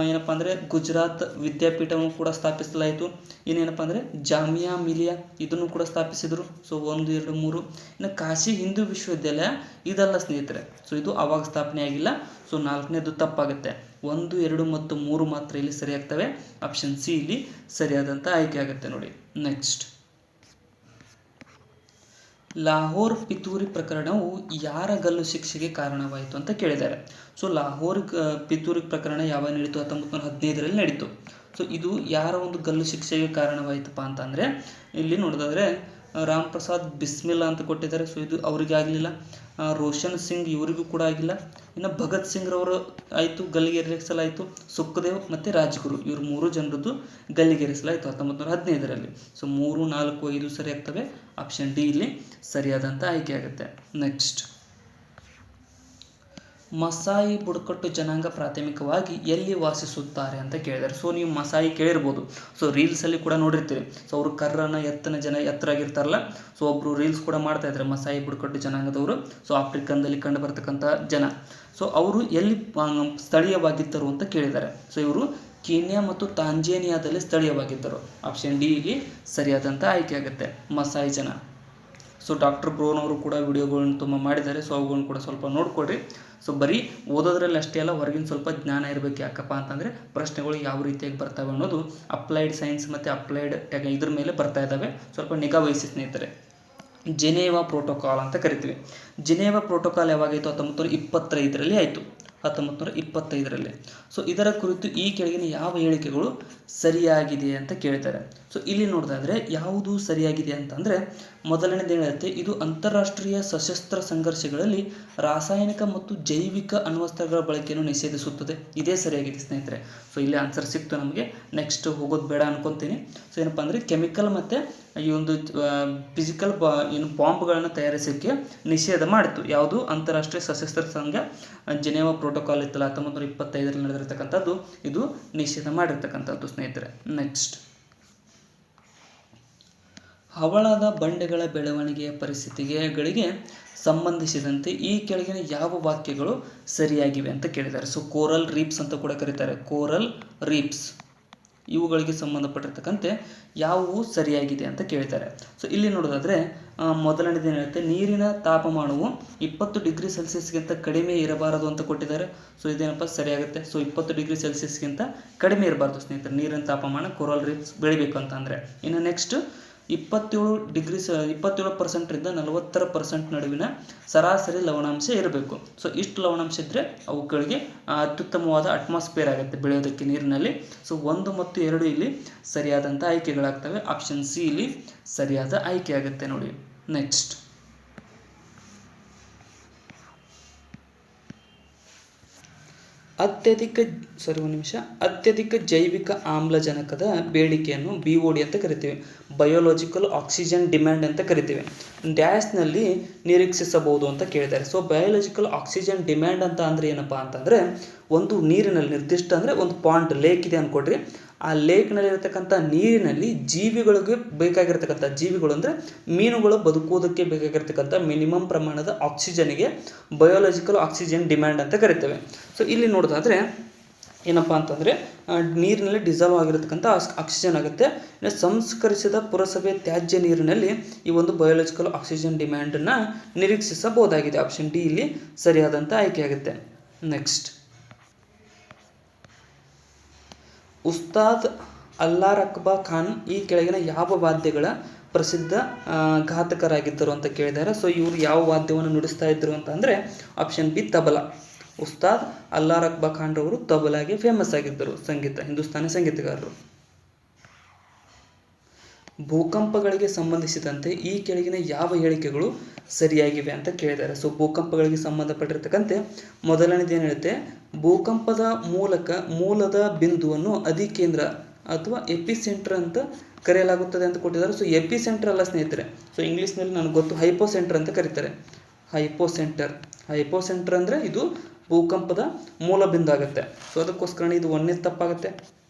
ಏನಪ್ಪ ಅಂದರೆ ಗುಜರಾತ್ ವಿದ್ಯಾಪೀಠವನ್ನು ಕೂಡ ಸ್ಥಾಪಿಸಲಾಯಿತು. ಇನ್ನೇನಪ್ಪ ಅಂದರೆ ಜಾಮಿಯಾ ಮಿಲಿಯಾ ಇದನ್ನು ಕೂಡ ಸ್ಥಾಪಿಸಿದರು. ಸೊ 1, 2, 3. ಇನ್ನು ಕಾಶಿ ಹಿಂದೂ ವಿಶ್ವವಿದ್ಯಾಲಯ ಇದೆಲ್ಲ ಸ್ನೇಹಿತರೆ. ಸೊ ಇದು ಆವಾಗ ಸ್ಥಾಪನೆ ಆಗಿಲ್ಲ. ಸೊ 4ನೇದು ತಪ್ಪಾಗುತ್ತೆ. 1, 2 ಮತ್ತು 3 ಮಾತ್ರ ಇಲ್ಲಿ ಸರಿಯಾಗ್ತವೆ. ಆಪ್ಷನ್ ಸಿ ಇಲ್ಲಿ ಸರಿಯಾದಂಥ ಆಯ್ಕೆ ಆಗುತ್ತೆ ನೋಡಿ. ನೆಕ್ಸ್ಟ್, ಲಾಹೋರ್ ಪಿತೂರಿ ಪ್ರಕರಣವು ಯಾರ ಗಲ್ಲು ಶಿಕ್ಷೆಗೆ ಕಾರಣವಾಯಿತು ಅಂತ ಕೇಳಿದ್ದಾರೆ. ಸೊ ಲಾಹೋರ್ ಪಿತೂರಿ ಪ್ರಕರಣ ಯಾವಾಗ ನಡೀತು? 1915ರಲ್ಲಿ ನಡೀತು. ಸೊ ಇದು ಯಾರ ಒಂದು ಗಲ್ಲು ಶಿಕ್ಷೆಗೆ ಕಾರಣವಾಯಿತಪ್ಪ ಅಂತಂದರೆ, ಇಲ್ಲಿ ನೋಡೋದಾದರೆ ರಾಮ್ ಪ್ರಸಾದ್ ಬಿಸ್ಮಿಲ್ಲಾ ಅಂತ ಕೊಟ್ಟಿದ್ದಾರೆ. ಸೊ ಇದು ಅವರಿಗೆ ಆಗಲಿಲ್ಲ. ರೋಷನ್ ಸಿಂಗ್ ಇವರಿಗೂ ಕೂಡ ಆಗಿಲ್ಲ. ಇನ್ನು ಭಗತ್ ಸಿಂಗ್ರವರು ಆಯಿತು, ಗಲ್ಲಿಗೇರಿಸಲಾಯಿತು. ಸುಖದೇವ್ ಮತ್ತು ರಾಜ್ಗುರು ಇವರು 3 ಜನರದ್ದು ಗಲ್ಲಿಗೇರಿಸಲಾಯಿತು 1915ರಲ್ಲಿ. ಸೊ 3, 4, 5 ಸರಿ ಆಗ್ತವೆ. ಆಪ್ಷನ್ ಡಿ ಇಲ್ಲಿ ಸರಿಯಾದಂಥ ಆಯ್ಕೆ ಆಗುತ್ತೆ. ನೆಕ್ಸ್ಟ್, ಮಸಾಯಿ ಬುಡಕಟ್ಟು ಜನಾಂಗ ಪ್ರಾಥಮಿಕವಾಗಿ ಎಲ್ಲಿ ವಾಸಿಸುತ್ತಾರೆ ಅಂತ ಕೇಳಿದ್ದಾರೆ. ಸೊ ನೀವು ಮಸಾಯಿ ಕೇಳಿರ್ಬೋದು. ಸೊ ರೀಲ್ಸಲ್ಲಿ ಕೂಡ ನೋಡಿರ್ತೀರಿ. ಸೊ ಅವರು ಕರ್ರನ ಎತ್ತರ ಆಗಿರ್ತಾರಲ್ಲ. ಸೊ ಒಬ್ಬರು ರೀಲ್ಸ್ ಕೂಡ ಮಾಡ್ತಾ ಇದ್ದಾರೆ ಮಸಾಯಿ ಬುಡಕಟ್ಟು ಜನಾಂಗದವರು. ಸೊ ಆಫ್ರಿಕನ್ದಲ್ಲಿ ಕಂಡು ಬರ್ತಕ್ಕಂಥ ಜನ. ಸೊ ಅವರು ಎಲ್ಲಿ ಸ್ಥಳೀಯವಾಗಿದ್ದರು ಅಂತ ಕೇಳಿದ್ದಾರೆ. ಸೊ ಇವರು ಕೀನ್ಯಾ ಮತ್ತು ತಾಂಜೇನಿಯಾದಲ್ಲಿ ಸ್ಥಳೀಯವಾಗಿದ್ದರು. ಆಪ್ಷನ್ ಡಿ ಇಲ್ಲಿ ಸರಿಯಾದಂಥ ಆಯ್ಕೆ ಆಗುತ್ತೆ, ಮಸಾಯಿ ಜನ. ಸೊ ಡಾಕ್ಟರ್ ಬ್ರೋನ್ ಅವರು ಕೂಡ ವಿಡಿಯೋಗಳನ್ನ ತುಂಬ ಮಾಡಿದ್ದಾರೆ. ಸೊ ಅವುಗಳನ್ನ ಕೂಡ ಸ್ವಲ್ಪ ನೋಡ್ಕೊಡ್ರಿ. ಸೊ ಬರೀ ಓದೋದ್ರಲ್ಲಿ ಅಷ್ಟೇ ಅಲ್ಲ, ಹೊರಗಿನ ಸ್ವಲ್ಪ ಜ್ಞಾನ ಇರಬೇಕು. ಯಾಕಪ್ಪ ಅಂತಂದರೆ ಪ್ರಶ್ನೆಗಳು ಯಾವ ರೀತಿಯಾಗಿ ಬರ್ತವೆ ಅನ್ನೋದು ಅಪ್ಲೈಡ್ ಸೈನ್ಸ್ ಮತ್ತು ಅಪ್ಲೈಡ್ ಇದ್ರ ಮೇಲೆ ಬರ್ತಾ ಇದ್ದಾವೆ. ಸ್ವಲ್ಪ ನಿಗಾ ವಹಿಸಿ ಸ್ನೇಹಿತರೆ. ಜಿನೇವಾ ಪ್ರೋಟೋಕಾಲ್ ಅಂತ ಕರಿತೀವಿ. Geneva protocol ಯಾವಾಗಾಯಿತು? 1925ರಲ್ಲಿ ಆಯಿತು. 1925ರಲ್ಲಿ. ಸೊ ಇದರ ಕುರಿತು ಈ ಕೆಳಗಿನ ಯಾವ ಹೇಳಿಕೆಗಳು ಸರಿಯಾಗಿದೆ ಅಂತ ಕೇಳ್ತಾರೆ. ಸೊ ಇಲ್ಲಿ ನೋಡೋದಾದರೆ ಯಾವುದು ಸರಿಯಾಗಿದೆ ಅಂತಂದರೆ, ಮೊದಲನೇದು ಹೇಳುತ್ತೆ, ಇದು ಅಂತಾರಾಷ್ಟ್ರೀಯ ಸಶಸ್ತ್ರ ಸಂಘರ್ಷಗಳಲ್ಲಿ ರಾಸಾಯನಿಕ ಮತ್ತು ಜೈವಿಕ ಅಣ್ವಸ್ತ್ರಗಳ ಬಳಕೆಯನ್ನು ನಿಷೇಧಿಸುತ್ತದೆ. ಇದೇ ಸರಿಯಾಗಿದೆ ಸ್ನೇಹಿತರೆ. ಸೊ ಇಲ್ಲಿ ಆನ್ಸರ್ ಸಿಕ್ತು ನಮಗೆ. ನೆಕ್ಸ್ಟ್ ಹೋಗೋದು ಬೇಡ ಅನ್ಕೊತೀನಿ. ಸೊ ಏನಪ್ಪ ಅಂದರೆ ಕೆಮಿಕಲ್ ಮತ್ತು ಈ ಒಂದು ಫಿಸಿಕಲ್ ಬಾಂಬ್ಗಳನ್ನು ತಯಾರಿಸೋಕ್ಕೆ ನಿಷೇಧ ಮಾಡಿತು. ಯಾವುದು? ಅಂತಾರಾಷ್ಟ್ರೀಯ ಸಶಸ್ತ್ರ ಸಂಘ ಜಿನೇವಾ ಪ್ರೋಟೋಕಾಲ್ ಇತ್ತಲ್ಲ 1925ರಲ್ಲಿ ನಡೆದಿರ್ತಕ್ಕಂಥದ್ದು, ಇದು ನಿಷೇಧ ಮಾಡಿರ್ತಕ್ಕಂಥದ್ದು ಸ್ನೇಹಿತರೆ. ನೆಕ್ಸ್ಟ್, ಹವಳದ ಬಂಡೆಗಳ ಬೆಳವಣಿಗೆಯ ಪರಿಸ್ಥಿತಿಗಳಿಗೆ ಸಂಬಂಧಿಸಿದಂತೆ ಈ ಕೆಳಗಿನ ಯಾವ ವಾಕ್ಯಗಳು ಸರಿಯಾಗಿವೆ ಅಂತ ಕೇಳಿದ್ದಾರೆ. ಸೊ ಕೋರಲ್ ರೀಪ್ಸ್ ಅಂತ ಕೂಡ ಕರೀತಾರೆ. ಕೋರಲ್ ರೀಪ್ಸ್ ಇವುಗಳಿಗೆ ಸಂಬಂಧಪಟ್ಟಿರ್ತಕ್ಕಂತೆ ಯಾವುವು ಸರಿಯಾಗಿದೆ ಅಂತ ಕೇಳ್ತಾರೆ. ಸೊ ಇಲ್ಲಿ ನೋಡೋದಾದರೆ ಮೊದಲನೇದು ಏನಿರುತ್ತೆ, ನೀರಿನ ತಾಪಮಾನವು 20 ಡಿಗ್ರಿ ಸೆಲ್ಸಿಯಸ್ಗಿಂತ ಕಡಿಮೆ ಇರಬಾರದು ಅಂತ ಕೊಟ್ಟಿದ್ದಾರೆ. ಸೊ ಇದೇನಪ್ಪ ಸರಿಯಾಗುತ್ತೆ. ಸೊ 20 ಡಿಗ್ರಿ ಸೆಲ್ಸಿಯಸ್ಗಿಂತ ಕಡಿಮೆ ಇರಬಾರ್ದು ಸ್ನೇಹಿತರೆ ನೀರಿನ ತಾಪಮಾನ ಕೋರಲ್ ರೀಪ್ಸ್ ಬೆಳಿಬೇಕು ಅಂತಂದರೆ. ಇನ್ನು ನೆಕ್ಸ್ಟ್ 27% 40% ನಡುವಿನ ಸರಾಸರಿ ಲವಣಾಂಶ ಇರಬೇಕು. ಸೊ ಇಷ್ಟು ಲವಣಾಂಶ ಇದ್ದರೆ ಅವುಗಳಿಗೆ ಅತ್ಯುತ್ತಮವಾದ ಅಟ್ಮಾಸ್ಫಿಯರ್ ಆಗುತ್ತೆ ಬೆಳೆಯೋದಕ್ಕೆ ನೀರಿನಲ್ಲಿ. ಸೊ 1 ಮತ್ತು 2 ಇಲ್ಲಿ ಸರಿಯಾದಂಥ ಆಯ್ಕೆಗಳಾಗ್ತವೆ. ಆಪ್ಷನ್ ಸಿ ಇಲ್ಲಿ ಸರಿಯಾದ ಆಯ್ಕೆ ಆಗುತ್ತೆ ನೋಡಿ. ನೆಕ್ಸ್ಟ್, ಅತ್ಯಧಿಕ ಜೈವಿಕ ಆಮ್ಲಜನಕದ ಬೇಡಿಕೆಯನ್ನು BOD ಅಂತ ಕರಿತೀವಿ. ಬಯೋಲಾಜಿಕಲ್ ಆಕ್ಸಿಜನ್ ಡಿಮ್ಯಾಂಡ್ ಅಂತ ಕರಿತೀವಿ. ಡ್ಯಾಶ್ನಲ್ಲಿ ನಿರೀಕ್ಷಿಸಬಹುದು ಅಂತ ಕೇಳಿದ್ದಾರೆ. ಸೊ ಬಯೋಲಾಜಿಕಲ್ ಆಕ್ಸಿಜನ್ ಡಿಮ್ಯಾಂಡ್ ಅಂತ ಅಂದರೆ ಏನಪ್ಪ ಅಂತಂದರೆ, ಒಂದು ನೀರಿನಲ್ಲಿ ನಿರ್ದಿಷ್ಟ ಅಂದರೆ ಒಂದು ಪಾಂಡ್ ಲೇಕ್ ಇದೆ ಅಂದ್ಕೊಡ್ರಿ. ಆ ಲೇಕ್ನಲ್ಲಿ ಇರತಕ್ಕಂಥ ನೀರಿನಲ್ಲಿ ಜೀವಿಗಳಿಗೆ ಬೇಕಾಗಿರ್ತಕ್ಕಂಥ, ಜೀವಿಗಳು ಅಂದರೆ ಮೀನುಗಳು ಬದುಕುವುದಕ್ಕೆ ಬೇಕಾಗಿರ್ತಕ್ಕಂಥ ಮಿನಿಮಮ್ ಪ್ರಮಾಣದ ಆಕ್ಸಿಜನ್ಗೆ ಬಯೋಲಾಜಿಕಲ್ ಆಕ್ಸಿಜನ್ ಡಿಮ್ಯಾಂಡ್ ಅಂತ ಕರಿತೇವೆ. ಸೊ ಇಲ್ಲಿ ನೋಡೋದಾದರೆ ಏನಪ್ಪ ಅಂತಂದರೆ ನೀರಿನಲ್ಲಿ ಡಿಸಾಲ್ವ್ ಆಗಿರತಕ್ಕಂಥ ಆಕ್ಸಿಜನ್ ಆಗುತ್ತೆ. ಇನ್ನು ಸಂಸ್ಕರಿಸಿದ ಪುರಸಭೆ ತ್ಯಾಜ್ಯ ನೀರಿನಲ್ಲಿ ಈ ಒಂದು ಬಯೋಲಾಜಿಕಲ್ ಆಕ್ಸಿಜನ್ ಡಿಮ್ಯಾಂಡನ್ನು ನಿರೀಕ್ಷಿಸಬಹುದಾಗಿದೆ. ಆಪ್ಷನ್ ಡಿ ಇಲ್ಲಿ ಸರಿಯಾದಂಥ ಆಯ್ಕೆ ಆಗುತ್ತೆ. ನೆಕ್ಸ್ಟ್, ಉಸ್ತಾದ್ ಅಲ್ಲಾರಕ್ಬಾ ಖಾನ್ ಈ ಕೆಳಗಿನ ಯಾವ ವಾದ್ಯಗಳ ಪ್ರಸಿದ್ಧ ಘಾತಕರಾಗಿದ್ದರು ಅಂತ ಕೇಳಿದ್ದಾರೆ. ಸೊ ಇವರು ಯಾವ ವಾದ್ಯವನ್ನು ನುಡಿಸ್ತಾ ಇದ್ದರು ಅಂತ ಅಂದರೆ ಆಪ್ಷನ್ ಬಿ ತಬಲಾ. ಉಸ್ತಾದ್ ಅಲ್ಲಾರಕ್ಬಾ ಖಾನ್ ರವರು ತಬಲಾಗೆ ಫೇಮಸ್ ಆಗಿದ್ದರು, ಹಿಂದೂಸ್ತಾನಿ ಸಂಗೀತಗಾರರು. ಭೂಕಂಪಗಳಿಗೆ ಸಂಬಂಧಿಸಿದಂತೆ ಈ ಕೆಳಗಿನ ಯಾವ ಹೇಳಿಕೆಗಳು ಸರಿಯಾಗಿವೆ ಅಂತ ಕೇಳಿದ್ದಾರೆ. ಸೊ ಭೂಕಂಪಗಳಿಗೆ ಸಂಬಂಧಪಟ್ಟಿರ್ತಕ್ಕಂತೆ ಮೊದಲನೇದು ಏನು ಹೇಳುತ್ತೆ, ಭೂಕಂಪದ ಮೂಲದ ಬಿಂದುವನ್ನು ಅಧಿಕೇಂದ್ರ ಅಥವಾ ಎಪಿಸೆಂಟರ್ ಅಂತ ಕರೆಯಲಾಗುತ್ತದೆ ಅಂತ ಕೊಟ್ಟಿದ್ದಾರೆ. ಸೊ ಎಪಿಸೆಂಟರ್ ಅಲ್ಲ ಸ್ನೇಹಿತರೆ. ಸೊ ಇಂಗ್ಲೀಷ್ನಲ್ಲಿ ನನಗೆ ಗೊತ್ತು ಹೈಪೋಸೆಂಟರ್ ಅಂತ ಕರೀತಾರೆ. ಹೈಪೋಸೆಂಟರ್ ಅಂದರೆ ಇದು ಭೂಕಂಪದ ಮೂಲ ಬಿಂದು ಆಗುತ್ತೆ. ಸೊ ಅದಕ್ಕೋಸ್ಕರ ಇದು ಒಂದೇ ತಪ್ಪಾಗುತ್ತೆ.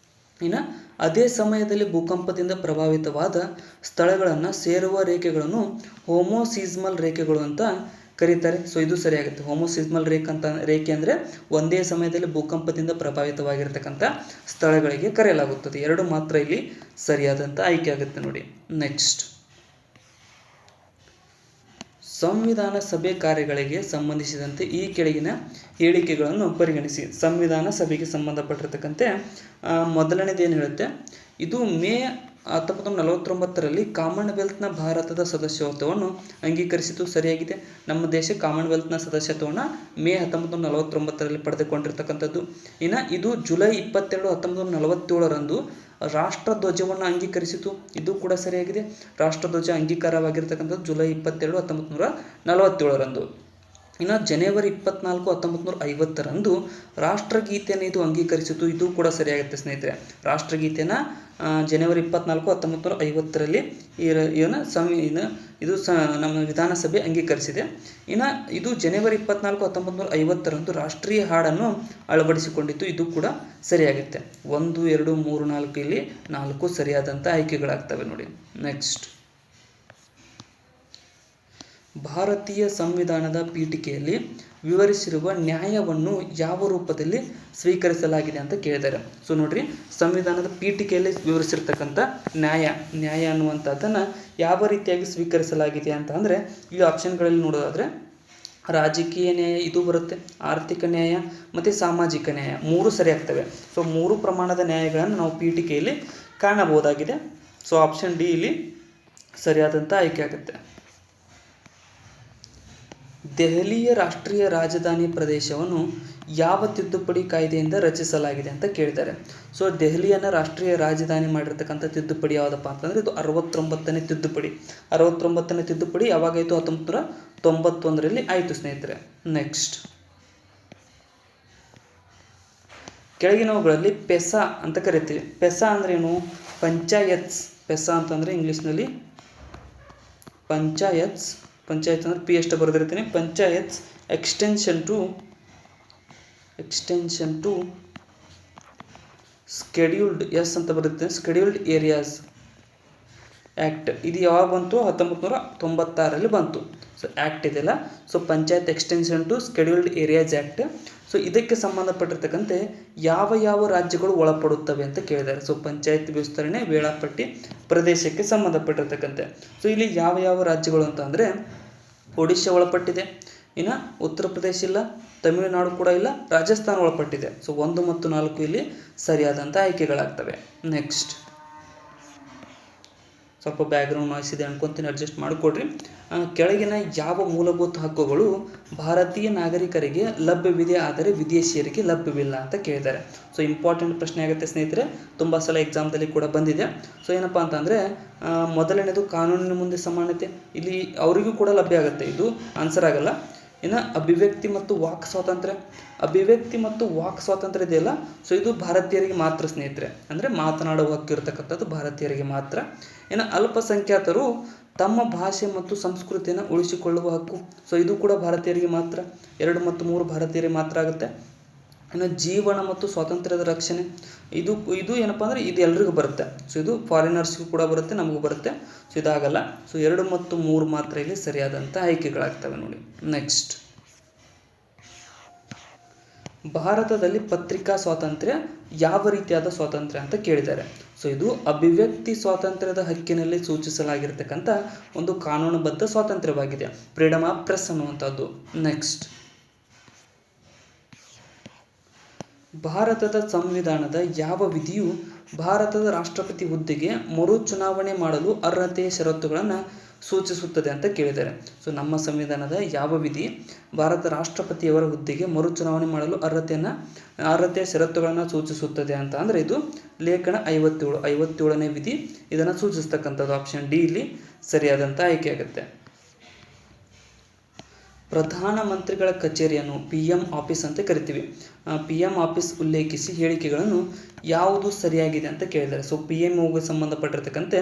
ಇನ್ನು ಅದೇ ಸಮಯದಲ್ಲಿ ಭೂಕಂಪದಿಂದ ಪ್ರಭಾವಿತವಾದ ಸ್ಥಳಗಳನ್ನು ಸೇರುವ ರೇಖೆಗಳನ್ನು ಹೋಮೋಸಿಸ್ಮಲ್ ರೇಖೆಗಳು ಅಂತ ಕರೀತಾರೆ. ಸೊ ಇದು ಸರಿಯಾಗುತ್ತೆ. ಹೋಮೋಸಿಸ್ಮಲ್ ರೇಖೆ ಅಂದರೆ ಒಂದೇ ಸಮಯದಲ್ಲಿ ಭೂಕಂಪದಿಂದ ಪ್ರಭಾವಿತವಾಗಿರ್ತಕ್ಕಂಥ ಸ್ಥಳಗಳಿಗೆ ಕರೆಯಲಾಗುತ್ತದೆ. 2 ಮಾತ್ರ ಇಲ್ಲಿ ಸರಿಯಾದಂಥ ಆಯ್ಕೆ ಆಗುತ್ತೆ ನೋಡಿ. ನೆಕ್ಸ್ಟ್, ಸಂವಿಧಾನ ಸಭೆ ಕಾರ್ಯಗಳಿಗೆ ಸಂಬಂಧಿಸಿದಂತೆ ಈ ಕೆಳಗಿನ ಹೇಳಿಕೆಗಳನ್ನು ಪರಿಗಣಿಸಿ. ಸಂವಿಧಾನ ಸಭೆಗೆ ಸಂಬಂಧಪಟ್ಟಿರ್ತಕ್ಕಂತೆ ಮೊದಲನೇದು ಏನು ಹೇಳುತ್ತೆ, ಇದು ಮೇ 1949ರಲ್ಲಿ ಕಾಮನ್ವೆಲ್ತ್ನ ಭಾರತದ ಸದಸ್ಯತ್ವವನ್ನು ಅಂಗೀಕರಿಸಿತು. ಸರಿಯಾಗಿದೆ. ನಮ್ಮ ದೇಶ ಕಾಮನ್ವೆಲ್ತ್ನ ಸದಸ್ಯತ್ವವನ್ನು ಮೇ 1949ರಲ್ಲಿ ಪಡೆದುಕೊಂಡಿರ್ತಕ್ಕಂಥದ್ದು. ಇನ್ನು ಇದು ಜುಲೈ 22, 1947ರಂದು ರಾಷ್ಟ್ರಧ್ವಜವನ್ನು ಅಂಗೀಕರಿಸಿತು. ಇದು ಕೂಡ ಸರಿಯಾಗಿದೆ. ರಾಷ್ಟ್ರಧ್ವಜ ಅಂಗೀಕಾರವಾಗಿರ್ತಕ್ಕಂಥದ್ದು ಜುಲೈ 22, 1947ರಂದು. ಇನ್ನು ಜನವರಿ 24, 1950ರಂದು ರಾಷ್ಟ್ರಗೀತೆಯನ್ನು ಇದು ಅಂಗೀಕರಿಸಿತು. ಇದು ಕೂಡ ಸರಿಯಾಗುತ್ತೆ ಸ್ನೇಹಿತರೆ. ರಾಷ್ಟ್ರಗೀತೆಯನ್ನು ಜನವರಿ 24, 1950ರಲ್ಲಿ ಇದು ನಮ್ಮ ವಿಧಾನಸಭೆ ಅಂಗೀಕರಿಸಿದೆ. ಇನ್ನು ಇದು ಜನವರಿ 24, 1950ರಂದು ರಾಷ್ಟ್ರೀಯ ಹಾಡನ್ನು ಅಳವಡಿಸಿಕೊಂಡಿತ್ತು. ಇದು ಕೂಡ ಸರಿಯಾಗುತ್ತೆ. 1, 2, 3, 4 ಇಲ್ಲಿ 4 ಸರಿಯಾದಂಥ ಆಯ್ಕೆಗಳಾಗ್ತವೆ ನೋಡಿ. ನೆಕ್ಸ್ಟ್, ಭಾರತೀಯ ಸಂವಿಧಾನದ ಪೀಠಿಕೆಯಲ್ಲಿ ವಿವರಿಸಿರುವ ನ್ಯಾಯವನ್ನು ಯಾವ ರೂಪದಲ್ಲಿ ಸ್ವೀಕರಿಸಲಾಗಿದೆ ಅಂತ ಕೇಳಿದ್ದಾರೆ. ಸೊ ನೋಡ್ರಿ, ಸಂವಿಧಾನದ ಪೀಠಿಕೆಯಲ್ಲಿ ವಿವರಿಸಿರ್ತಕ್ಕಂಥ ನ್ಯಾಯ ಅನ್ನುವಂಥದ್ದನ್ನು ಯಾವ ರೀತಿಯಾಗಿ ಸ್ವೀಕರಿಸಲಾಗಿದೆ ಅಂತ ಅಂದರೆ, ಈ ಆಪ್ಷನ್ಗಳಲ್ಲಿ ನೋಡೋದಾದರೆ ರಾಜಕೀಯ ನ್ಯಾಯ ಇದು ಬರುತ್ತೆ, ಆರ್ಥಿಕ ನ್ಯಾಯ ಮತ್ತು ಸಾಮಾಜಿಕ ನ್ಯಾಯ 3 ಸರಿಯಾಗ್ತವೆ. ಸೊ 3 ಪ್ರಮಾಣದ ನ್ಯಾಯಗಳನ್ನು ನಾವು ಪೀಠಿಕೆಯಲ್ಲಿ ಕಾಣಬಹುದಾಗಿದೆ. ಸೊ ಆಪ್ಷನ್ ಡಿ ಇಲ್ಲಿ ಸರಿಯಾದಂಥ ಆಯ್ಕೆ ಆಗುತ್ತೆ. ದೆಹಲಿಯ ರಾಷ್ಟ್ರೀಯ ರಾಜಧಾನಿ ಪ್ರದೇಶವನ್ನು ಯಾವ ತಿದ್ದುಪಡಿ ಕಾಯ್ದೆಯಿಂದ ರಚಿಸಲಾಗಿದೆ ಅಂತ ಕೇಳಿದ್ದಾರೆ. ಸೊ ದೆಹಲಿಯನ್ನು ರಾಷ್ಟ್ರೀಯ ರಾಜಧಾನಿ ಮಾಡಿರ್ತಕ್ಕಂಥ ತಿದ್ದುಪಡಿ ಯಾವುದಪ್ಪ ಅಂತಂದರೆ ಇದು 69ನೇ ತಿದ್ದುಪಡಿ. 69ನೇ ತಿದ್ದುಪಡಿ ಯಾವಾಗಾಯಿತು? 1991ರಲ್ಲಿ ಆಯಿತು ಸ್ನೇಹಿತರೆ. ನೆಕ್ಸ್ಟ್, ಕೆಳಗಿನವುಗಳಲ್ಲಿ ಪೆಸಾ ಅಂತ ಕರಿತೀವಿ. ಪೆಸಾ ಅಂದ್ರೆ ಏನು? ಪಂಚಾಯತ್ಸ್. ಪೆಸಾ ಅಂತಂದರೆ ಇಂಗ್ಲೀಷ್ನಲ್ಲಿ ಪಂಚಾಯತ್ ಅಂದರೆ ಪಿ ಎಷ್ಟು ಬರೆದಿರ್ತೀನಿ. Panchayats extension to scheduled S ಅಂತ ಬರುತ್ತೆ. ಸ್ಕೆಡ್ಯೂಲ್ಡ್ ಏರಿಯಾಸ್ ಆ್ಯಕ್ಟ್ ಇದು ಯಾವಾಗ ಬಂತು? 1996ರಲ್ಲಿ ಬಂತು. ಸೊ ಆ್ಯಕ್ಟ್ ಇದೆಯಲ್ಲ, so panchayat extension to scheduled areas act. So ಇದಕ್ಕೆ ಸಂಬಂಧಪಟ್ಟಿರ್ತಕ್ಕಂತೆ ಯಾವ ರಾಜ್ಯಗಳು ಒಳಪಡುತ್ತವೆ ಅಂತ ಕೇಳಿದ್ದಾರೆ. ಸೊ ಪಂಚಾಯತ್ ವಿಸ್ತರಣೆ ವೇಳಾಪಟ್ಟಿ ಪ್ರದೇಶಕ್ಕೆ ಸಂಬಂಧಪಟ್ಟಿರ್ತಕ್ಕಂತೆ. ಸೊ ಇಲ್ಲಿ ಯಾವ ರಾಜ್ಯಗಳು ಅಂತ ಅಂದರೆ ಒಡಿಶಾ ಒಳಪಟ್ಟಿದೆ, ಇನ್ನು ಉತ್ತರ ಪ್ರದೇಶ ಇಲ್ಲ, ತಮಿಳುನಾಡು ಕೂಡ ಇಲ್ಲ, ರಾಜಸ್ಥಾನ ಒಳಪಟ್ಟಿದೆ. ಸೊ 1 ಮತ್ತು 4 ಇಲ್ಲಿ ಸರಿಯಾದಂಥ ಆಯ್ಕೆಗಳಾಗ್ತವೆ. ನೆಕ್ಸ್ಟ್, ಸ್ವಲ್ಪ ಬ್ಯಾಕ್ಗ್ರೌಂಡ್ ನಾಯ್ಸ್ ಇದೆ ಅನ್ಕೊಂತೀನಿ, ಅಡ್ಜಸ್ಟ್ ಮಾಡಿಕೊಡ್ರಿ. ಕೆಳಗಿನ ಯಾವ ಮೂಲಭೂತ ಹಕ್ಕುಗಳು ಭಾರತೀಯ ನಾಗರಿಕರಿಗೆ ಲಭ್ಯವಿದೆ ಆದರೆ ವಿದೇಶಿಯರಿಗೆ ಲಭ್ಯವಿಲ್ಲ ಅಂತ ಕೇಳಿದ್ದಾರೆ. ಸೊ ಇಂಪಾರ್ಟೆಂಟ್ ಪ್ರಶ್ನೆ ಆಗುತ್ತೆ ಸ್ನೇಹಿತರೆ, ತುಂಬ ಸಲ ಎಕ್ಸಾಮ್ದಲ್ಲಿ ಕೂಡ ಬಂದಿದೆ. ಸೊ ಏನಪ್ಪ ಅಂತಂದರೆ, ಮೊದಲನೇದು ಕಾನೂನಿನ ಮುಂದೆ ಸಮಾನತೆ. ಇಲ್ಲಿ ಅವರಿಗೂ ಕೂಡ ಲಭ್ಯ ಆಗುತ್ತೆ, ಇದು ಆನ್ಸರ್ ಆಗಲ್ಲ. ಇನ್ನು ಅಭಿವ್ಯಕ್ತಿ ಮತ್ತು ವಾಕ್ ಸ್ವಾತಂತ್ರ್ಯ. ಅಭಿವ್ಯಕ್ತಿ ಮತ್ತು ವಾಕ್ ಸ್ವಾತಂತ್ರ್ಯ ಇದೆಯಲ್ಲ, ಸೊ ಇದು ಭಾರತೀಯರಿಗೆ ಮಾತ್ರ ಸ್ನೇಹಿತರೆ. ಅಂದರೆ ಮಾತನಾಡುವ ಹಕ್ಕು ಇರತಕ್ಕಂಥದ್ದು ಭಾರತೀಯರಿಗೆ ಮಾತ್ರ. ಇನ್ನು ಅಲ್ಪಸಂಖ್ಯಾತರು ತಮ್ಮ ಭಾಷೆ ಮತ್ತು ಸಂಸ್ಕೃತಿಯನ್ನು ಉಳಿಸಿಕೊಳ್ಳುವ ಹಕ್ಕು. ಸೊ ಇದು ಕೂಡ ಭಾರತೀಯರಿಗೆ ಮಾತ್ರ. 2 ಮತ್ತು 3 ಭಾರತೀಯರಿಗೆ ಮಾತ್ರ ಆಗುತ್ತೆ. ಇನ್ನು ಜೀವನ ಮತ್ತು ಸ್ವಾತಂತ್ರ್ಯದ ರಕ್ಷಣೆ. ಇದು ಏನಪ್ಪ ಅಂದರೆ ಇದು ಎಲ್ರಿಗೂ ಬರುತ್ತೆ. ಸೊ ಇದು ಫಾರಿನರ್ಸ್ಗೂ ಕೂಡ ಬರುತ್ತೆ, ನಮಗೂ ಬರುತ್ತೆ. ಸೊ ಇದಾಗಲ್ಲ. ಸೊ 2 ಮತ್ತು 3 ಮಾತ್ರ ಇಲ್ಲಿ ಸರಿಯಾದಂಥ ಆಯ್ಕೆಗಳಾಗ್ತವೆ ನೋಡಿ. ನೆಕ್ಸ್ಟ್, ಭಾರತದಲ್ಲಿ ಪತ್ರಿಕಾ ಸ್ವಾತಂತ್ರ್ಯ ಯಾವ ರೀತಿಯಾದ ಸ್ವಾತಂತ್ರ್ಯ ಅಂತ ಕೇಳಿದ್ದಾರೆ. ಸೊ ಇದು ಅಭಿವ್ಯಕ್ತಿ ಸ್ವಾತಂತ್ರ್ಯದ ಹಕ್ಕಿನಲ್ಲಿ ಸೂಚಿಸಲಾಗಿರ್ತಕ್ಕಂಥ ಒಂದು ಕಾನೂನುಬದ್ಧ ಸ್ವಾತಂತ್ರ್ಯವಾಗಿದೆ, ಫ್ರೀಡಮ್ ಆಫ್ ಪ್ರೆಸ್ ಅನ್ನುವಂಥದ್ದು. ನೆಕ್ಸ್ಟ್, ಭಾರತದ ಸಂವಿಧಾನದ ಯಾವ ವಿಧಿಯು ಭಾರತದ ರಾಷ್ಟ್ರಪತಿ ಹುದ್ದೆಗೆ ಮರು ಚುನಾವಣೆ ಮಾಡಲು ಅರ್ಹತೆಯ ಷರತ್ತುಗಳನ್ನು ಸೂಚಿಸುತ್ತದೆ ಅಂತ ಕೇಳಿದ್ದಾರೆ. ಸೊ ನಮ್ಮ ಸಂವಿಧಾನದ ಯಾವ ವಿಧಿ ಭಾರತ ರಾಷ್ಟ್ರಪತಿಯವರ ಹುದ್ದೆಗೆ ಮರು ಚುನಾವಣೆ ಮಾಡಲು ಅರ್ಹತೆಯ ಷರತ್ತುಗಳನ್ನು ಸೂಚಿಸುತ್ತದೆ ಅಂತ ಅಂದರೆ ಇದು ಲೇಖನ 57ನೇ ವಿಧಿ ಇದನ್ನು ಸೂಚಿಸ್ತಕ್ಕಂಥದ್ದು. ಆಪ್ಷನ್ ಡಿ ಇಲ್ಲಿ ಸರಿಯಾದಂಥ ಆಯ್ಕೆ ಆಗುತ್ತೆ. ಪ್ರಧಾನಮಂತ್ರಿಗಳ ಕಚೇರಿಯನ್ನು PM ಆಫೀಸ್ ಅಂತ ಕರಿತೀವಿ. PM ಆಫೀಸ್ ಉಲ್ಲೇಖಿಸಿ ಹೇಳಿಕೆಗಳನ್ನು ಯಾವುದು ಸರಿಯಾಗಿದೆ ಅಂತ ಕೇಳಿದ್ದಾರೆ. ಸೊ PMOಗೆ ಸಂಬಂಧಪಟ್ಟಿರ್ತಕ್ಕಂತೆ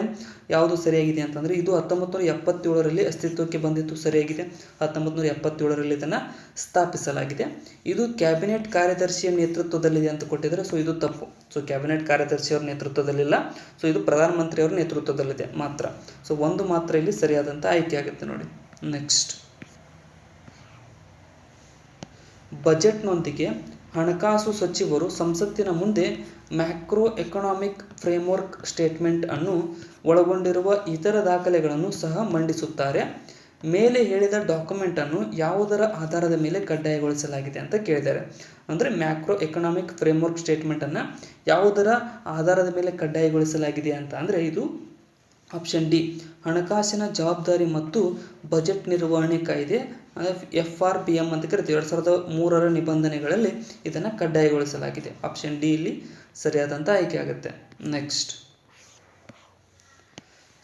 ಯಾವುದು ಸರಿಯಾಗಿದೆ ಅಂತಂದರೆ ಇದು 1977ರಲ್ಲಿ ಅಸ್ತಿತ್ವಕ್ಕೆ ಬಂದಿತ್ತು, ಸರಿಯಾಗಿದೆ. 1977ರಲ್ಲಿ ಇದನ್ನು ಸ್ಥಾಪಿಸಲಾಗಿದೆ. ಇದು ಕ್ಯಾಬಿನೆಟ್ ಕಾರ್ಯದರ್ಶಿಯ ನೇತೃತ್ವದಲ್ಲಿದೆ ಅಂತ ಕೊಟ್ಟಿದ್ದಾರೆ. ಸೊ ಇದು ತಪ್ಪು. ಸೊ ಕ್ಯಾಬಿನೆಟ್ ಕಾರ್ಯದರ್ಶಿಯವರ ನೇತೃತ್ವದಲ್ಲಿಲ್ಲ. ಸೊ ಇದು ಪ್ರಧಾನಮಂತ್ರಿಯವರ ನೇತೃತ್ವದಲ್ಲಿದೆ ಮಾತ್ರ. ಸೊ ಒಂದು ಮಾತ್ರ ಇಲ್ಲಿ ಸರಿಯಾದಂಥ ಆಯ್ಕೆ ಆಗುತ್ತೆ ನೋಡಿ. ನೆಕ್ಸ್ಟ್, ಬಜೆಟ್ನೊಂದಿಗೆ ಹಣಕಾಸು ಸಚಿವರು ಸಂಸತ್ತಿನ ಮುಂದೆ ಮ್ಯಾಕ್ರೋ ಎಕನಾಮಿಕ್ ಫ್ರೇಮ್ವರ್ಕ್ ಸ್ಟೇಟ್ಮೆಂಟ್ ಅನ್ನು ಒಳಗೊಂಡಿರುವ ಇತರ ದಾಖಲೆಗಳನ್ನು ಸಹ ಮಂಡಿಸುತ್ತಾರೆ. ಮೇಲೆ ಹೇಳಿದ ಡಾಕ್ಯುಮೆಂಟನ್ನು ಯಾವುದರ ಆಧಾರದ ಮೇಲೆ ಕಡ್ಡಾಯಗೊಳಿಸಲಾಗಿದೆ ಅಂತ ಕೇಳಿದ್ದಾರೆ. ಅಂದರೆ ಮ್ಯಾಕ್ರೋ ಎಕನಾಮಿಕ್ ಫ್ರೇಮ್ವರ್ಕ್ ಸ್ಟೇಟ್ಮೆಂಟನ್ನು ಯಾವುದರ ಆಧಾರದ ಮೇಲೆ ಕಡ್ಡಾಯಗೊಳಿಸಲಾಗಿದೆ ಅಂತ ಅಂದರೆ ಇದು ಆಪ್ಷನ್ ಡಿ, ಹಣಕಾಸಿನ ಜವಾಬ್ದಾರಿ ಮತ್ತು ಬಜೆಟ್ ನಿರ್ವಹಣೆ ಕಾಯ್ದೆ FRBM ಅಂತ ಕರಿತೀವಿ. 2003ರ ನಿಬಂಧನೆಗಳಲ್ಲಿ ಇದನ್ನು ಕಡ್ಡಾಯಗೊಳಿಸಲಾಗಿದೆ. ಆಪ್ಷನ್ ಡಿ ಇಲ್ಲಿ ಸರಿಯಾದಂಥ ಆಯ್ಕೆ ಆಗುತ್ತೆ. ನೆಕ್ಸ್ಟ್,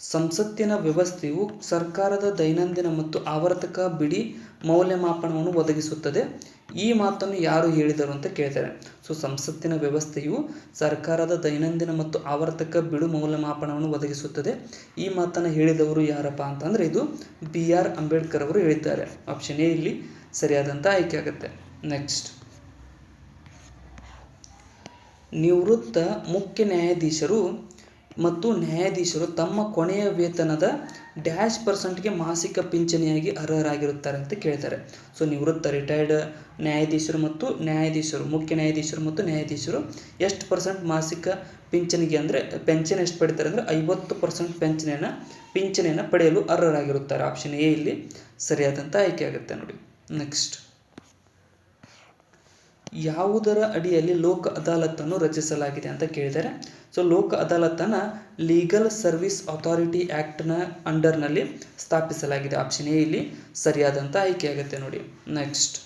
ಸಂಸತ್ತಿನ ವ್ಯವಸ್ಥೆಯು ಸರ್ಕಾರದ ದೈನಂದಿನ ಮತ್ತು ಆವರ್ತಕ ಬಿಡಿ ಮೌಲ್ಯಮಾಪನವನ್ನು ಒದಗಿಸುತ್ತದೆ. ಈ ಮಾತನ್ನು ಯಾರು ಹೇಳಿದರು ಅಂತ ಕೇಳ್ತಾರೆ. ಸೊ ಸಂಸತ್ತಿನ ವ್ಯವಸ್ಥೆಯು ಸರ್ಕಾರದ ದೈನಂದಿನ ಮತ್ತು ಆವರ್ತಕ ಬಿಡು ಮೌಲ್ಯಮಾಪನವನ್ನು ಒದಗಿಸುತ್ತದೆ. ಈ ಮಾತನ್ನು ಹೇಳಿದವರು ಯಾರಪ್ಪ ಅಂತಂದರೆ ಇದು BR ಅಂಬೇಡ್ಕರ್ ಅವರು ಹೇಳಿದ್ದಾರೆ. ಆಪ್ಷನ್ ಎ ಇಲ್ಲಿ ಸರಿಯಾದಂಥ ಆಯ್ಕೆ ಆಗುತ್ತೆ. ನೆಕ್ಸ್ಟ್, ನಿವೃತ್ತ ಮುಖ್ಯ ನ್ಯಾಯಾಧೀಶರು ಮತ್ತು ನ್ಯಾಯಾಧೀಶರು ತಮ್ಮ ಕೊನೆಯ ವೇತನದ %ಗೆ ಮಾಸಿಕ ಪಿಂಚಣಿಯಾಗಿ ಅರ್ಹರಾಗಿರುತ್ತಾರೆ ಅಂತ ಕೇಳ್ತಾರೆ. ಸೊ ನಿವೃತ್ತ ರಿಟೈರ್ಡ್ ನ್ಯಾಯಾಧೀಶರು ಮತ್ತು ಮುಖ್ಯ ನ್ಯಾಯಾಧೀಶರು ಮತ್ತು ನ್ಯಾಯಾಧೀಶರು ಎಷ್ಟು % ಮಾಸಿಕ ಪಿಂಚಣಿಗೆ ಅಂದರೆ ಪೆನ್ಷನ್ ಎಷ್ಟು ಪಡಿತಾರೆ ಅಂದರೆ 50% ಪಿಂಚಣಿಯನ್ನು ಪಡೆಯಲು ಅರ್ಹರಾಗಿರುತ್ತಾರೆ. ಆಪ್ಷನ್ ಎ ಇಲ್ಲಿ ಸರಿಯಾದಂಥ ಆಯ್ಕೆ ಆಗುತ್ತೆ ನೋಡಿ. ನೆಕ್ಸ್ಟ್, ಯಾವುದರ ಅಡಿಯಲ್ಲಿ ಲೋಕ ಅದಾಲತನ್ನು ರಚಿಸಲಾಗಿದೆ ಅಂತ ಕೇಳಿದ್ದಾರೆ. ಸೊ ಲೋಕ ಅದಾಲತನ್ನು ಲೀಗಲ್ ಸರ್ವಿಸ್ ಅಥಾರಿಟಿ ಆ್ಯಕ್ಟ್ನ ಅಂಡರ್ನಲ್ಲಿ ಸ್ಥಾಪಿಸಲಾಗಿದೆ. ಆಪ್ಷನ್ ಎ ಇಲ್ಲಿ ಸರಿಯಾದಂಥ ಆಯ್ಕೆ ಆಗುತ್ತೆ ನೋಡಿ. ನೆಕ್ಸ್ಟ್,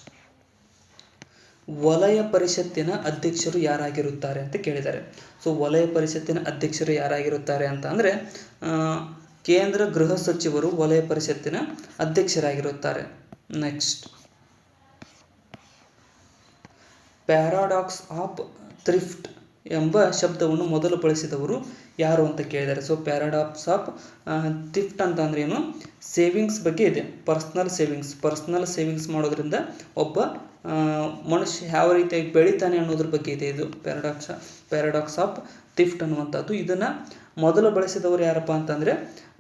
ವಲಯ ಪರಿಷತ್ತಿನ ಅಧ್ಯಕ್ಷರು ಯಾರಾಗಿರುತ್ತಾರೆ ಅಂತ ಕೇಳಿದ್ದಾರೆ. ಸೊ ವಲಯ ಪರಿಷತ್ತಿನ ಅಧ್ಯಕ್ಷರು ಯಾರಾಗಿರುತ್ತಾರೆ ಅಂತ ಅಂದರೆ ಕೇಂದ್ರ ಗೃಹ ಸಚಿವರು ವಲಯ ಪರಿಷತ್ತಿನ ಅಧ್ಯಕ್ಷರಾಗಿರುತ್ತಾರೆ. ನೆಕ್ಸ್ಟ್, ಪ್ಯಾರಾಡಾಕ್ಸ್ ಆಫ್ ಥ್ರಿಫ್ಟ್ ಎಂಬ ಶಬ್ದವನ್ನು ಮೊದಲು ಬಳಸಿದವರು ಯಾರು ಅಂತ ಕೇಳಿದ್ದಾರೆ. ಸೊ ಪ್ಯಾರಾಡಾಕ್ಸ್ ಆಫ್ ಥ್ರಿಫ್ಟ್ ಅಂತ ಅಂದ್ರೆ ಏನು, ಸೇವಿಂಗ್ಸ್ ಬಗ್ಗೆ ಇದೆ. ಪರ್ಸ್ನಲ್ ಸೇವಿಂಗ್ಸ್ ಮಾಡೋದ್ರಿಂದ ಒಬ್ಬ ಮನುಷ್ಯ ಯಾವ ರೀತಿಯಾಗಿ ಬೆಳಿತಾನೆ ಅನ್ನೋದ್ರ ಬಗ್ಗೆ ಇದೆ. ಇದು ಪ್ಯಾರಾಡಾಕ್ಸ್ ಆಫ್ ಥ್ರಿಫ್ಟ್ ಅನ್ನುವಂಥದ್ದು. ಇದನ್ನು ಮೊದಲು ಬಳಸಿದವರು ಯಾರಪ್ಪ ಅಂತಂದರೆ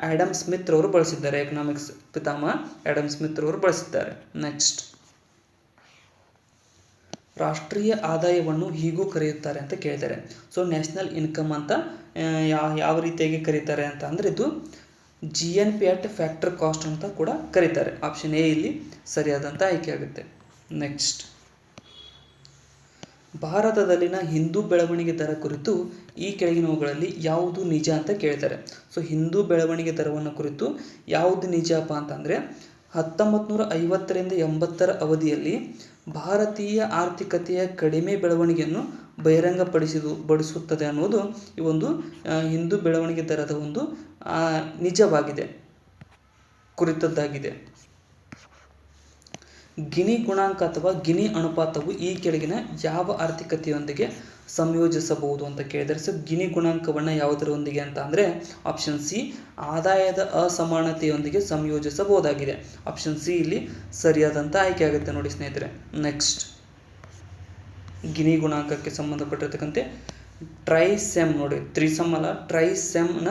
ಆ್ಯಡಮ್ ಸ್ಮಿತ್ ರವರು ಬಳಸಿದ್ದಾರೆ. ಎಕನಾಮಿಕ್ಸ್ ಪಿತಾಮಹ ಆ್ಯಡಮ್ ಸ್ಮಿತ್ ರವರು ಬಳಸಿದ್ದಾರೆ. ನೆಕ್ಸ್ಟ್, ರಾಷ್ಟ್ರೀಯ ಆದಾಯವನ್ನು ಹೀಗೂ ಕರೆಯುತ್ತಾರೆ ಅಂತ ಕೇಳಿದ್ದಾರೆ. ಸೊ ನ್ಯಾಷನಲ್ ಇನ್ಕಮ್ ಅಂತ ಯಾವ ರೀತಿಯಾಗಿ ಕರೀತಾರೆ ಅಂತ ಅಂದರೆ ಇದು GNP ಅಟ್ ಫ್ಯಾಕ್ಟರ್ ಕಾಸ್ಟ್ ಅಂತ ಕೂಡ ಕರೀತಾರೆ. ಆಪ್ಷನ್ ಎ ಇಲ್ಲಿ ಸರಿಯಾದಂಥ ಆಯ್ಕೆ ಆಗುತ್ತೆ. ನೆಕ್ಸ್ಟ್, ಭಾರತದಲ್ಲಿನ ಹಿಂದೂ ಬೆಳವಣಿಗೆ ದರ ಕುರಿತು ಈ ಕೆಳಗಿನವುಗಳಲ್ಲಿ ಯಾವುದು ನಿಜ ಅಂತ ಕೇಳ್ತಾರೆ. ಸೊ ಹಿಂದೂ ಬೆಳವಣಿಗೆ ದರವನ್ನು ಕುರಿತು ಯಾವುದು ನಿಜಪ್ಪ ಅಂತಂದರೆ 1950ರಿಂದ 80ರ ಅವಧಿಯಲ್ಲಿ ಭಾರತೀಯ ಆರ್ಥಿಕತೆಯ ಕಡಿಮೆ ಬೆಳವಣಿಗೆಯನ್ನು ಬಹಿರಂಗಪಡಿಸುತ್ತದೆ ಅನ್ನೋದು ಈ ಒಂದು ಹಿಂದೂ ಬೆಳವಣಿಗೆ ದರದ ಒಂದು ನಿಜವಾಗಿದೆ, ಕುರಿತದ್ದಾಗಿದೆ. ಗಿನಿ ಗುಣಾಂಕ ಅಥವಾ ಗಿನಿ ಅನುಪಾತವು ಈ ಕೆಳಗಿನ ಯಾವ ಆರ್ಥಿಕತೆಯೊಂದಿಗೆ ಸಂಯೋಜಿಸಬಹುದು ಅಂತ ಕೇಳಿದರೆ. ಸೊ ಗಿನಿ ಗುಣಾಂಕವನ್ನು ಯಾವುದರೊಂದಿಗೆ ಅಂತ ಅಂದರೆ ಆಪ್ಷನ್ ಸಿ, ಆದಾಯದ ಅಸಮಾನತೆಯೊಂದಿಗೆ ಸಂಯೋಜಿಸಬಹುದಾಗಿದೆ. ಆಪ್ಷನ್ ಸಿ ಇಲ್ಲಿ ಸರಿಯಾದಂಥ ಆಯ್ಕೆ ಆಗುತ್ತೆ ನೋಡಿ ಸ್ನೇಹಿತರೆ. ನೆಕ್ಸ್ಟ್, ಗಿನಿ ಗುಣಾಂಕಕ್ಕೆ ಸಂಬಂಧಪಟ್ಟಿರ್ತಕ್ಕಂತೆ ಟ್ರೈಸೆಮ್ ನೋಡಿ, ತ್ರಿಸಮ್ ಅಲ್ಲ, ಟ್ರೈಸೆಮ್ನ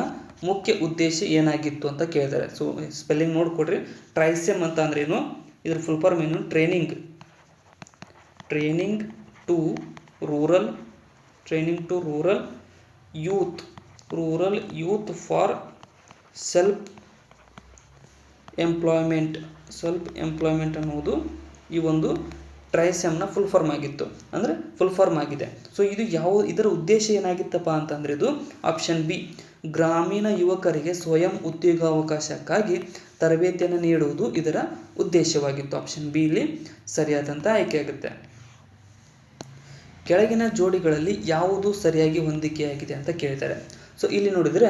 ಮುಖ್ಯ ಉದ್ದೇಶ ಏನಾಗಿತ್ತು ಅಂತ ಕೇಳಿದ್ದಾರೆ. So spelling ನೋಡಿಕೊಡ್ರಿ. ಟ್ರೈಸೆಮ್ ಅಂತ ಅಂದ್ರೆ ಏನು, ಇದ್ರ ಫುಲ್ ಫಾರ್ಮ್ ಏನು, training to rural youth for self employment ಅನ್ನೋದು ಈ ಒಂದು ಟ್ರೈಸೆಮ್ನ ಫುಲ್ ಫಾರ್ಮ್ ಆಗಿದೆ. ಸೊ ಇದು ಇದರ ಉದ್ದೇಶ ಏನಾಗಿತ್ತಪ್ಪ ಅಂತಂದರೆ ಇದು ಆಪ್ಷನ್ ಬಿ, ಗ್ರಾಮೀಣ ಯುವಕರಿಗೆ ಸ್ವಯಂ ಉದ್ಯೋಗಾವಕಾಶಕ್ಕಾಗಿ ತರಬೇತಿಯನ್ನು ನೀಡುವುದು ಇದರ ಉದ್ದೇಶವಾಗಿತ್ತು. ಆಪ್ಷನ್ ಬಿ ಇಲ್ಲಿ ಸರಿಯಾದಂಥ ಆಯ್ಕೆ ಆಗುತ್ತೆ. ಕೆಳಗಿನ ಜೋಡಿಗಳಲ್ಲಿ ಯಾವುದು ಸರಿಯಾಗಿ ಹೊಂದಿಕೆಯಾಗಿದೆ ಅಂತ ಕೇಳ್ತಾರೆ. ಸೊ ಇಲ್ಲಿ ನೋಡಿದರೆ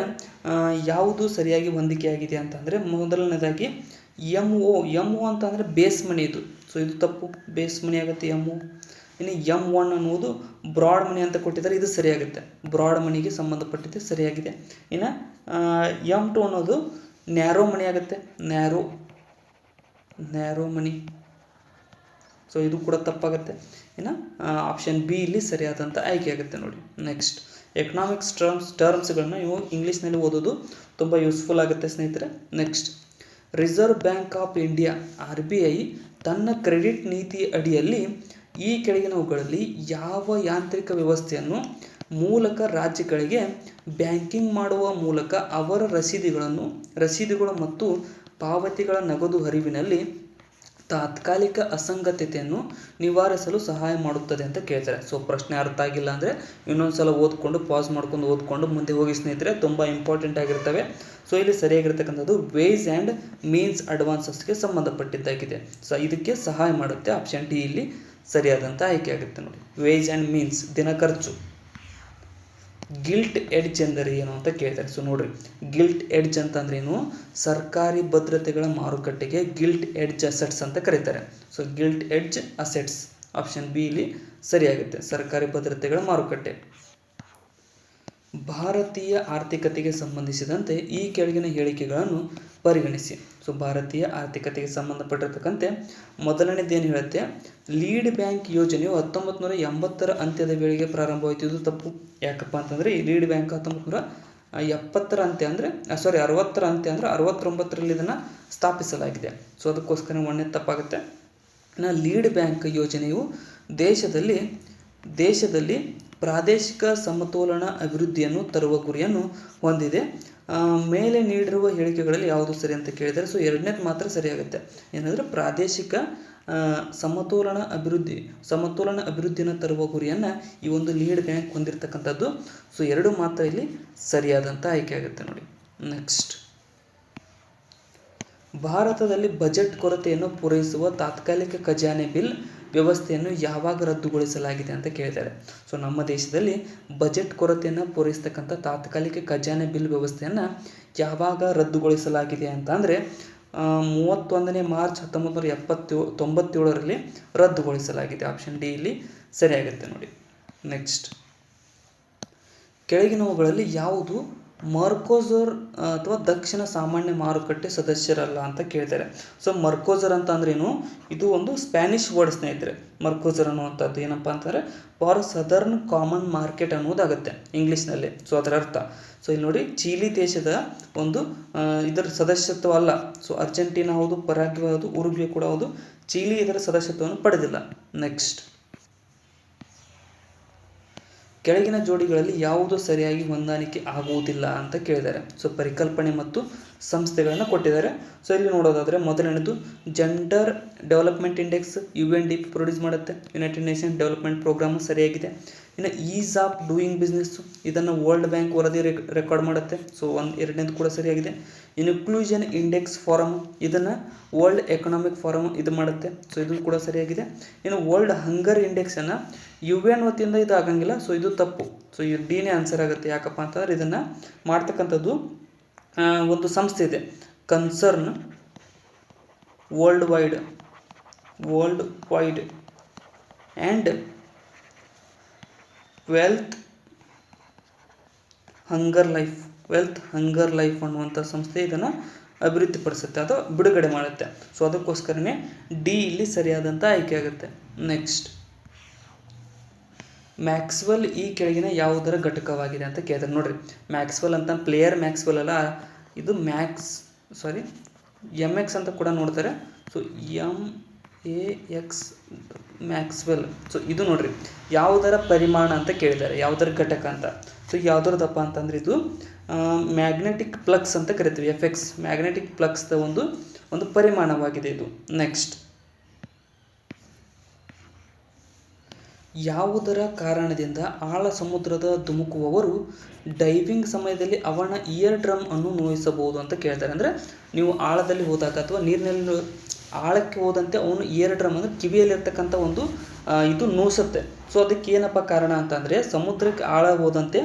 ಯಾವುದು ಸರಿಯಾಗಿ ಹೊಂದಿಕೆಯಾಗಿದೆ ಅಂತಂದರೆ ಮೊದಲನೇದಾಗಿ MO ಅಂತ ಅಂದರೆ ಬೇಸ್ ಮನಿ ಇದು. ಸೊ ಇದು ತಪ್ಪು, ಬೇಸ್ ಮನಿ ಆಗುತ್ತೆ MO. ಇನ್ನು M1 ಅನ್ನುವುದು ಬ್ರಾಡ್ ಮನಿ ಅಂತ ಕೊಟ್ಟಿದ್ದಾರೆ, ಇದು ಸರಿಯಾಗುತ್ತೆ, ಬ್ರಾಡ್ ಮನಿಗೆ ಸಂಬಂಧಪಟ್ಟಿದ್ದು ಸರಿಯಾಗಿದೆ. ಇನ್ನು M2 ಅನ್ನೋದು ನ್ಯಾರೋ ಮನಿ ಆಗುತ್ತೆ, ನ್ಯಾರೋ ಮನಿ. ಸೊ ಇದು ಕೂಡ ತಪ್ಪಾಗುತ್ತೆ. ಇನ್ನು ಆಪ್ಷನ್ ಬಿ ಇಲ್ಲಿ ಸರಿಯಾದಂಥ ಆಯ್ಕೆ ಆಗುತ್ತೆ ನೋಡಿ. ನೆಕ್ಸ್ಟ್, ಎಕನಾಮಿಕ್ಸ್ ಟರ್ಮ್ಸ್ಗಳನ್ನ ನೀವು ಇಂಗ್ಲೀಷ್ನಲ್ಲಿ ಓದೋದು ತುಂಬ ಯೂಸ್ಫುಲ್ ಆಗುತ್ತೆ ಸ್ನೇಹಿತರೆ. Next, reserve bank of India RBI ತನ್ನ ಕ್ರೆಡಿಟ್ ನೀತಿ ಅಡಿಯಲ್ಲಿ ಈ ಕೆಳಗಿನವುಗಳಲ್ಲಿ ಯಾವ ಯಾಂತ್ರಿಕ ವ್ಯವಸ್ಥೆಯನ್ನು ಮೂಲಕ ರಾಜ್ಯಗಳಿಗೆ ಬ್ಯಾಂಕಿಂಗ್ ಮಾಡುವ ಮೂಲಕ ಅವರ ರಸೀದಿಗಳು ಮತ್ತು ಪಾವತಿಗಳ ನಗದು ಹರಿವಿನಲ್ಲಿ ತಾತ್ಕಾಲಿಕ ಅಸಂಗತತೆಯನ್ನು ನಿವಾರಿಸಲು ಸಹಾಯ ಮಾಡುತ್ತದೆ ಅಂತ ಕೇಳ್ತಾರೆ. ಸೊ ಪ್ರಶ್ನೆ ಅರ್ಥ ಆಗಿಲ್ಲ ಅಂದರೆ ಇನ್ನೊಂದ್ಸಲ ಓದ್ಕೊಂಡು ಪಾಸ್ ಮಾಡ್ಕೊಂಡು ಓದ್ಕೊಂಡು ಮುಂದೆ ಹೋಗಿ ಸ್ನೇಹಿತರೆ, ತುಂಬ ಇಂಪಾರ್ಟೆಂಟ್ ಆಗಿರ್ತವೆ. ಸೊ ಇಲ್ಲಿ ಸರಿಯಾಗಿರ್ತಕ್ಕಂಥದ್ದು ವೇಜ್ ಆ್ಯಂಡ್ ಮೀನ್ಸ್ ಅಡ್ವಾನ್ಸಸ್ಗೆ ಸಂಬಂಧಪಟ್ಟಿದ್ದಾಗಿದೆ. ಸೊ ಇದಕ್ಕೆ ಸಹಾಯ ಮಾಡುತ್ತೆ. ಆಪ್ಷನ್ ಡಿ ಇಲ್ಲಿ ಸರಿಯಾದಂಥ ಆಯ್ಕೆ ಆಗುತ್ತೆ ನೋಡಿ. ವೇಜ್ ಆ್ಯಂಡ್ ಮೀನ್ಸ್ ದಿನ ಖರ್ಚು. ಗಿಲ್ಟ್ ಎಡ್ಜ್ ಎಂದರೆ ಏನು ಅಂತ ಕೇಳ್ತಾರೆ. ಸೊ ನೋಡ್ರಿ, ಗಿಲ್ಟ್ ಎಡ್ಜ್ ಅಂತಂದ್ರೇನು, ಸರ್ಕಾರಿ ಭದ್ರತೆಗಳ ಮಾರುಕಟ್ಟೆಗೆ ಗಿಲ್ಟ್ ಎಡ್ಜ್ ಅಸೆಟ್ಸ್ ಅಂತ ಕರೀತಾರೆ. So guilt edge assets option B ಇಲ್ಲಿ ಸರಿಯಾಗುತ್ತೆ. ಸರ್ಕಾರಿ ಭದ್ರತೆಗಳ ಮಾರುಕಟ್ಟೆ. ಭಾರತೀಯ ಆರ್ಥಿಕತೆಗೆ ಸಂಬಂಧಿಸಿದಂತೆ ಈ ಕೆಳಗಿನ ಹೇಳಿಕೆಗಳನ್ನು ಪರಿಗಣಿಸಿ. ಸೊ ಭಾರತೀಯ ಆರ್ಥಿಕತೆಗೆ ಸಂಬಂಧಪಟ್ಟಿರ್ತಕ್ಕಂತೆ ಮೊದಲನೇದೇನು ಹೇಳುತ್ತೆ, ಲೀಡ್ ಬ್ಯಾಂಕ್ ಯೋಜನೆಯು 1980ರ ಅಂತ್ಯದ ವೇಳೆಗೆ ಪ್ರಾರಂಭವಾಯಿತು. ಇದು ತಪ್ಪು. ಯಾಕಪ್ಪ ಅಂತಂದರೆ ಈ ಲೀಡ್ ಬ್ಯಾಂಕ್ 1970ರ ಅಂತ್ಯ ಅಂದರೆ 60ರ ಅಂತ್ಯ ಅಂದರೆ 69ರಲ್ಲಿ ಇದನ್ನು ಸ್ಥಾಪಿಸಲಾಗಿದೆ. ಸೊ ಅದಕ್ಕೋಸ್ಕರ ಒಂದೇ ತಪ್ಪಾಗುತ್ತೆ. ಇನ್ನು ಲೀಡ್ ಬ್ಯಾಂಕ್ ಯೋಜನೆಯು ದೇಶದಲ್ಲಿ ಪ್ರಾದೇಶಿಕ ಸಮತೋಲನ ಅಭಿವೃದ್ಧಿಯನ್ನು ತರುವ ಗುರಿಯನ್ನು ಹೊಂದಿದೆ. ಮೇಲೆ ನೀಡಿರುವ ಹೇಳಿಕೆಗಳಲ್ಲಿ ಯಾವುದು ಸರಿ ಅಂತ ಕೇಳಿದರೆ, ಸೊ ಎರಡನೇದು ಮಾತ್ರ ಸರಿಯಾಗುತ್ತೆ. ಏನಂದರೆ ಪ್ರಾದೇಶಿಕ ಸಮತೋಲನ ಅಭಿವೃದ್ಧಿಯನ್ನು ತರುವ ಗುರಿಯನ್ನು ಈ ಒಂದು ಲೀಡ್ ಬ್ಯಾಂಕ್ ಹೊಂದಿರತಕ್ಕಂಥದ್ದು. ಸೊ ಎರಡು ಮಾತ್ರ ಇಲ್ಲಿ ಸರಿಯಾದಂಥ ಆಯ್ಕೆ ಆಗುತ್ತೆ ನೋಡಿ. ನೆಕ್ಸ್ಟ್, ಭಾರತದಲ್ಲಿ ಬಜೆಟ್ ಕೊರತೆಯನ್ನು ಪೂರೈಸುವ ತಾತ್ಕಾಲಿಕ ಖಜಾನೆ ಬಿಲ್ ವ್ಯವಸ್ಥೆಯನ್ನು ಯಾವಾಗ ರದ್ದುಗೊಳಿಸಲಾಗಿದೆ ಅಂತ ಕೇಳಿದ್ದಾರೆ. ಸೊ ನಮ್ಮ ದೇಶದಲ್ಲಿ ಬಜೆಟ್ ಕೊರತೆಯನ್ನು ಪೂರೈಸ್ತಕ್ಕಂಥ ತಾತ್ಕಾಲಿಕ ಖಜಾನೆ ಬಿಲ್ ವ್ಯವಸ್ಥೆಯನ್ನು ಯಾವಾಗ ರದ್ದುಗೊಳಿಸಲಾಗಿದೆ ಅಂತ ಅಂದರೆ 31ನೇ ಮಾರ್ಚ್ 1997ರಲ್ಲಿ ರದ್ದುಗೊಳಿಸಲಾಗಿದೆ. ಆಪ್ಷನ್ ಡಿ ಇಲ್ಲಿ ಸರಿಯಾಗುತ್ತೆ ನೋಡಿ. ನೆಕ್ಸ್ಟ್, ಕೆಳಗಿನವುಗಳಲ್ಲಿ ಯಾವುದು ಮರ್ಕೋಸರ್ ಅಥವಾ ದಕ್ಷಿಣ ಸಾಮಾನ್ಯ ಮಾರುಕಟ್ಟೆ ಸದಸ್ಯರಲ್ಲ ಅಂತ ಕೇಳ್ತಾರೆ. ಸೊ ಮರ್ಕೋಸರ್ ಅಂತ ಅಂದ್ರೇನು, ಇದು ಒಂದು ಸ್ಪ್ಯಾನಿಷ್ ವರ್ಡ್ ಸ್ನೇಹಿತರೆ. ಮರ್ಕೋಸರ್ ಅನ್ನುವಂಥದ್ದು ಏನಪ್ಪ ಅಂತಂದರೆ ಫಾರ್ ಸದರ್ನ್ ಕಾಮನ್ ಮಾರ್ಕೆಟ್ ಅನ್ನೋದಾಗುತ್ತೆ ಇಂಗ್ಲೀಷ್ನಲ್ಲಿ. ಸೊ ಅದರ ಅರ್ಥ, ಸೊ ಇಲ್ಲಿ ನೋಡಿ, ಚೀಲಿ ದೇಶದ ಒಂದು ಇದರ ಸದಸ್ಯತ್ವ ಅಲ್ಲ. ಸೊ ಅರ್ಜೆಂಟೀನಾ ಹೌದು, ಪರಾಗ್ವೆ ಹೌದು, ಉರುಗ್ವೆ ಕೂಡ ಹೌದು. ಚೀಲಿ ಇದರ ಸದಸ್ಯತ್ವವನ್ನು ಪಡೆದಿಲ್ಲ. ನೆಕ್ಸ್ಟ್, ಕೆಳಗಿನ ಜೋಡಿಗಳಲ್ಲಿ ಯಾವುದು ಸರಿಯಾಗಿ ಹೊಂದಾಣಿಕೆ ಆಗುವುದಿಲ್ಲ ಅಂತ ಕೇಳಿದ್ದಾರೆ. ಸೊ ಪರಿಕಲ್ಪನೆ ಮತ್ತು ಸಂಸ್ಥೆಗಳನ್ನು ಕೊಟ್ಟಿದ್ದಾರೆ. ಸೊ ಇಲ್ಲಿ ನೋಡೋದಾದರೆ ಮೊದಲನೇದು gender development index UNDP produce ಮಾಡುತ್ತೆ. ಯುನೈಟೆಡ್ ನೇಷನ್ ಡೆವಲಪ್ಮೆಂಟ್ ಪ್ರೋಗ್ರಾಮ್ ಸರಿಯಾಗಿದೆ. ಇನ್ನು ಈಸ್ ಆಫ್ ಡೂಯಿಂಗ್ ಬಿಸ್ನೆಸ್ ಇದನ್ನು ವರ್ಲ್ಡ್ ಬ್ಯಾಂಕ್ ವರದಿ ರೆಕಾರ್ಡ್ ಮಾಡುತ್ತೆ. ಸೊ ಎರಡನೇದು ಕೂಡ ಸರಿಯಾಗಿದೆ. ಇನ್ಕ್ಲೂಷನ್ ಇಂಡೆಕ್ಸ್ ಫಾರಮ್ ಇದನ್ನು ವರ್ಲ್ಡ್ ಎಕನಾಮಿಕ್ ಫಾರಮ್ ಇದು ಮಾಡುತ್ತೆ. ಸೊ ಇದು ಕೂಡ ಸರಿಯಾಗಿದೆ. ಇನ್ನು ವರ್ಲ್ಡ್ ಹಂಗರ್ ಇಂಡೆಕ್ಸನ್ನು UN ವತಿಯಿಂದ ಇದು ಆಗಂಗಿಲ್ಲ. ಸೊ ಇದು ತಪ್ಪು. ಸೊ ಇದು ಡಿನೇ ಆನ್ಸರ್ ಆಗುತ್ತೆ. ಯಾಕಪ್ಪ ಅಂತಂದರೆ ಇದನ್ನು ಮಾಡ್ತಕ್ಕಂಥದ್ದು ಒಂದು ಸಂಸ್ಥೆ ಇದೆ, concern world wide and wealth hunger life ಅನ್ನುವಂಥ ಸಂಸ್ಥೆ ಇದನ್ನು ಅಭಿವೃದ್ಧಿಪಡಿಸುತ್ತೆ ಅಥವಾ ಬಿಡುಗಡೆ ಮಾಡುತ್ತೆ. ಸೊ ಅದಕ್ಕೋಸ್ಕರನೇ ಡಿ ಇಲ್ಲಿ ಸರಿಯಾದಂಥ ಆಯ್ಕೆ ಆಗುತ್ತೆ. ನೆಕ್ಸ್ಟ್, ಮ್ಯಾಕ್ಸ್ವೆಲ್ ಈ ಕೆಳಗಿನ ಯಾವುದರ ಘಟಕವಾಗಿದೆ ಅಂತ ಕೇಳಿದ್ರೆ ನೋಡ್ರಿ, ಮ್ಯಾಕ್ಸ್ವೆಲ್ ಅಂತ ಪ್ಲೇಯರ್ ಮ್ಯಾಕ್ಸ್ವೆಲ್ ಅಲ್ಲ, ಇದು MX ಅಂತ ಕೂಡ ನೋಡ್ತಾರೆ. So MAX Maxwell. ಸೊ ಇದು ನೋಡ್ರಿ ಯಾವುದರ ಪರಿಮಾಣ ಅಂತ ಕೇಳಿದ್ದಾರೆ, ಯಾವುದರ ಘಟಕ ಅಂತ. ಸೊ ಯಾವುದರದಪ್ಪ ಅಂತಂದ್ರೆ ಇದು ಮ್ಯಾಗ್ನೆಟಿಕ್ ಪ್ಲಕ್ಸ್ ಅಂತ ಕರಿತೀವಿ. FX ಮ್ಯಾಗ್ನೆಟಿಕ್ ಪ್ಲಕ್ಸ್ದ ಒಂದು ಪರಿಮಾಣವಾಗಿದೆ ಇದು. ನೆಕ್ಸ್ಟ್, ಯಾವುದರ ಕಾರಣದಿಂದ ಆಳ ಸಮುದ್ರದ ಧುಮುಕುವವರು ಡೈವಿಂಗ್ ಸಮಯದಲ್ಲಿ ಅವನ ಇಯರ್ ಡ್ರಮ್ ಅನ್ನು ನೋಯಿಸಬಹುದು ಅಂತ ಕೇಳ್ತಾರೆ. ಅಂದರೆ ನೀವು ಆಳದಲ್ಲಿ ಹೋದಾಗ ಅಥವಾ ನೀರಿನಲ್ಲಿ ಆಳಕ್ಕೆ ಹೋದಂತೆ ಅವನು ಇಯರ್ ಡ್ರಮ್ ಅಂದರೆ ಕಿವಿಯಲ್ಲಿರ್ತಕ್ಕಂಥ ಒಂದು ಇದು ನೋಯಿಸುತ್ತೆ. ಸೊ ಅದಕ್ಕೆ ಏನಪ್ಪ ಕಾರಣ ಅಂತಂದರೆ ಸಮುದ್ರಕ್ಕೆ ಆಳ ಹೋದಂತೆ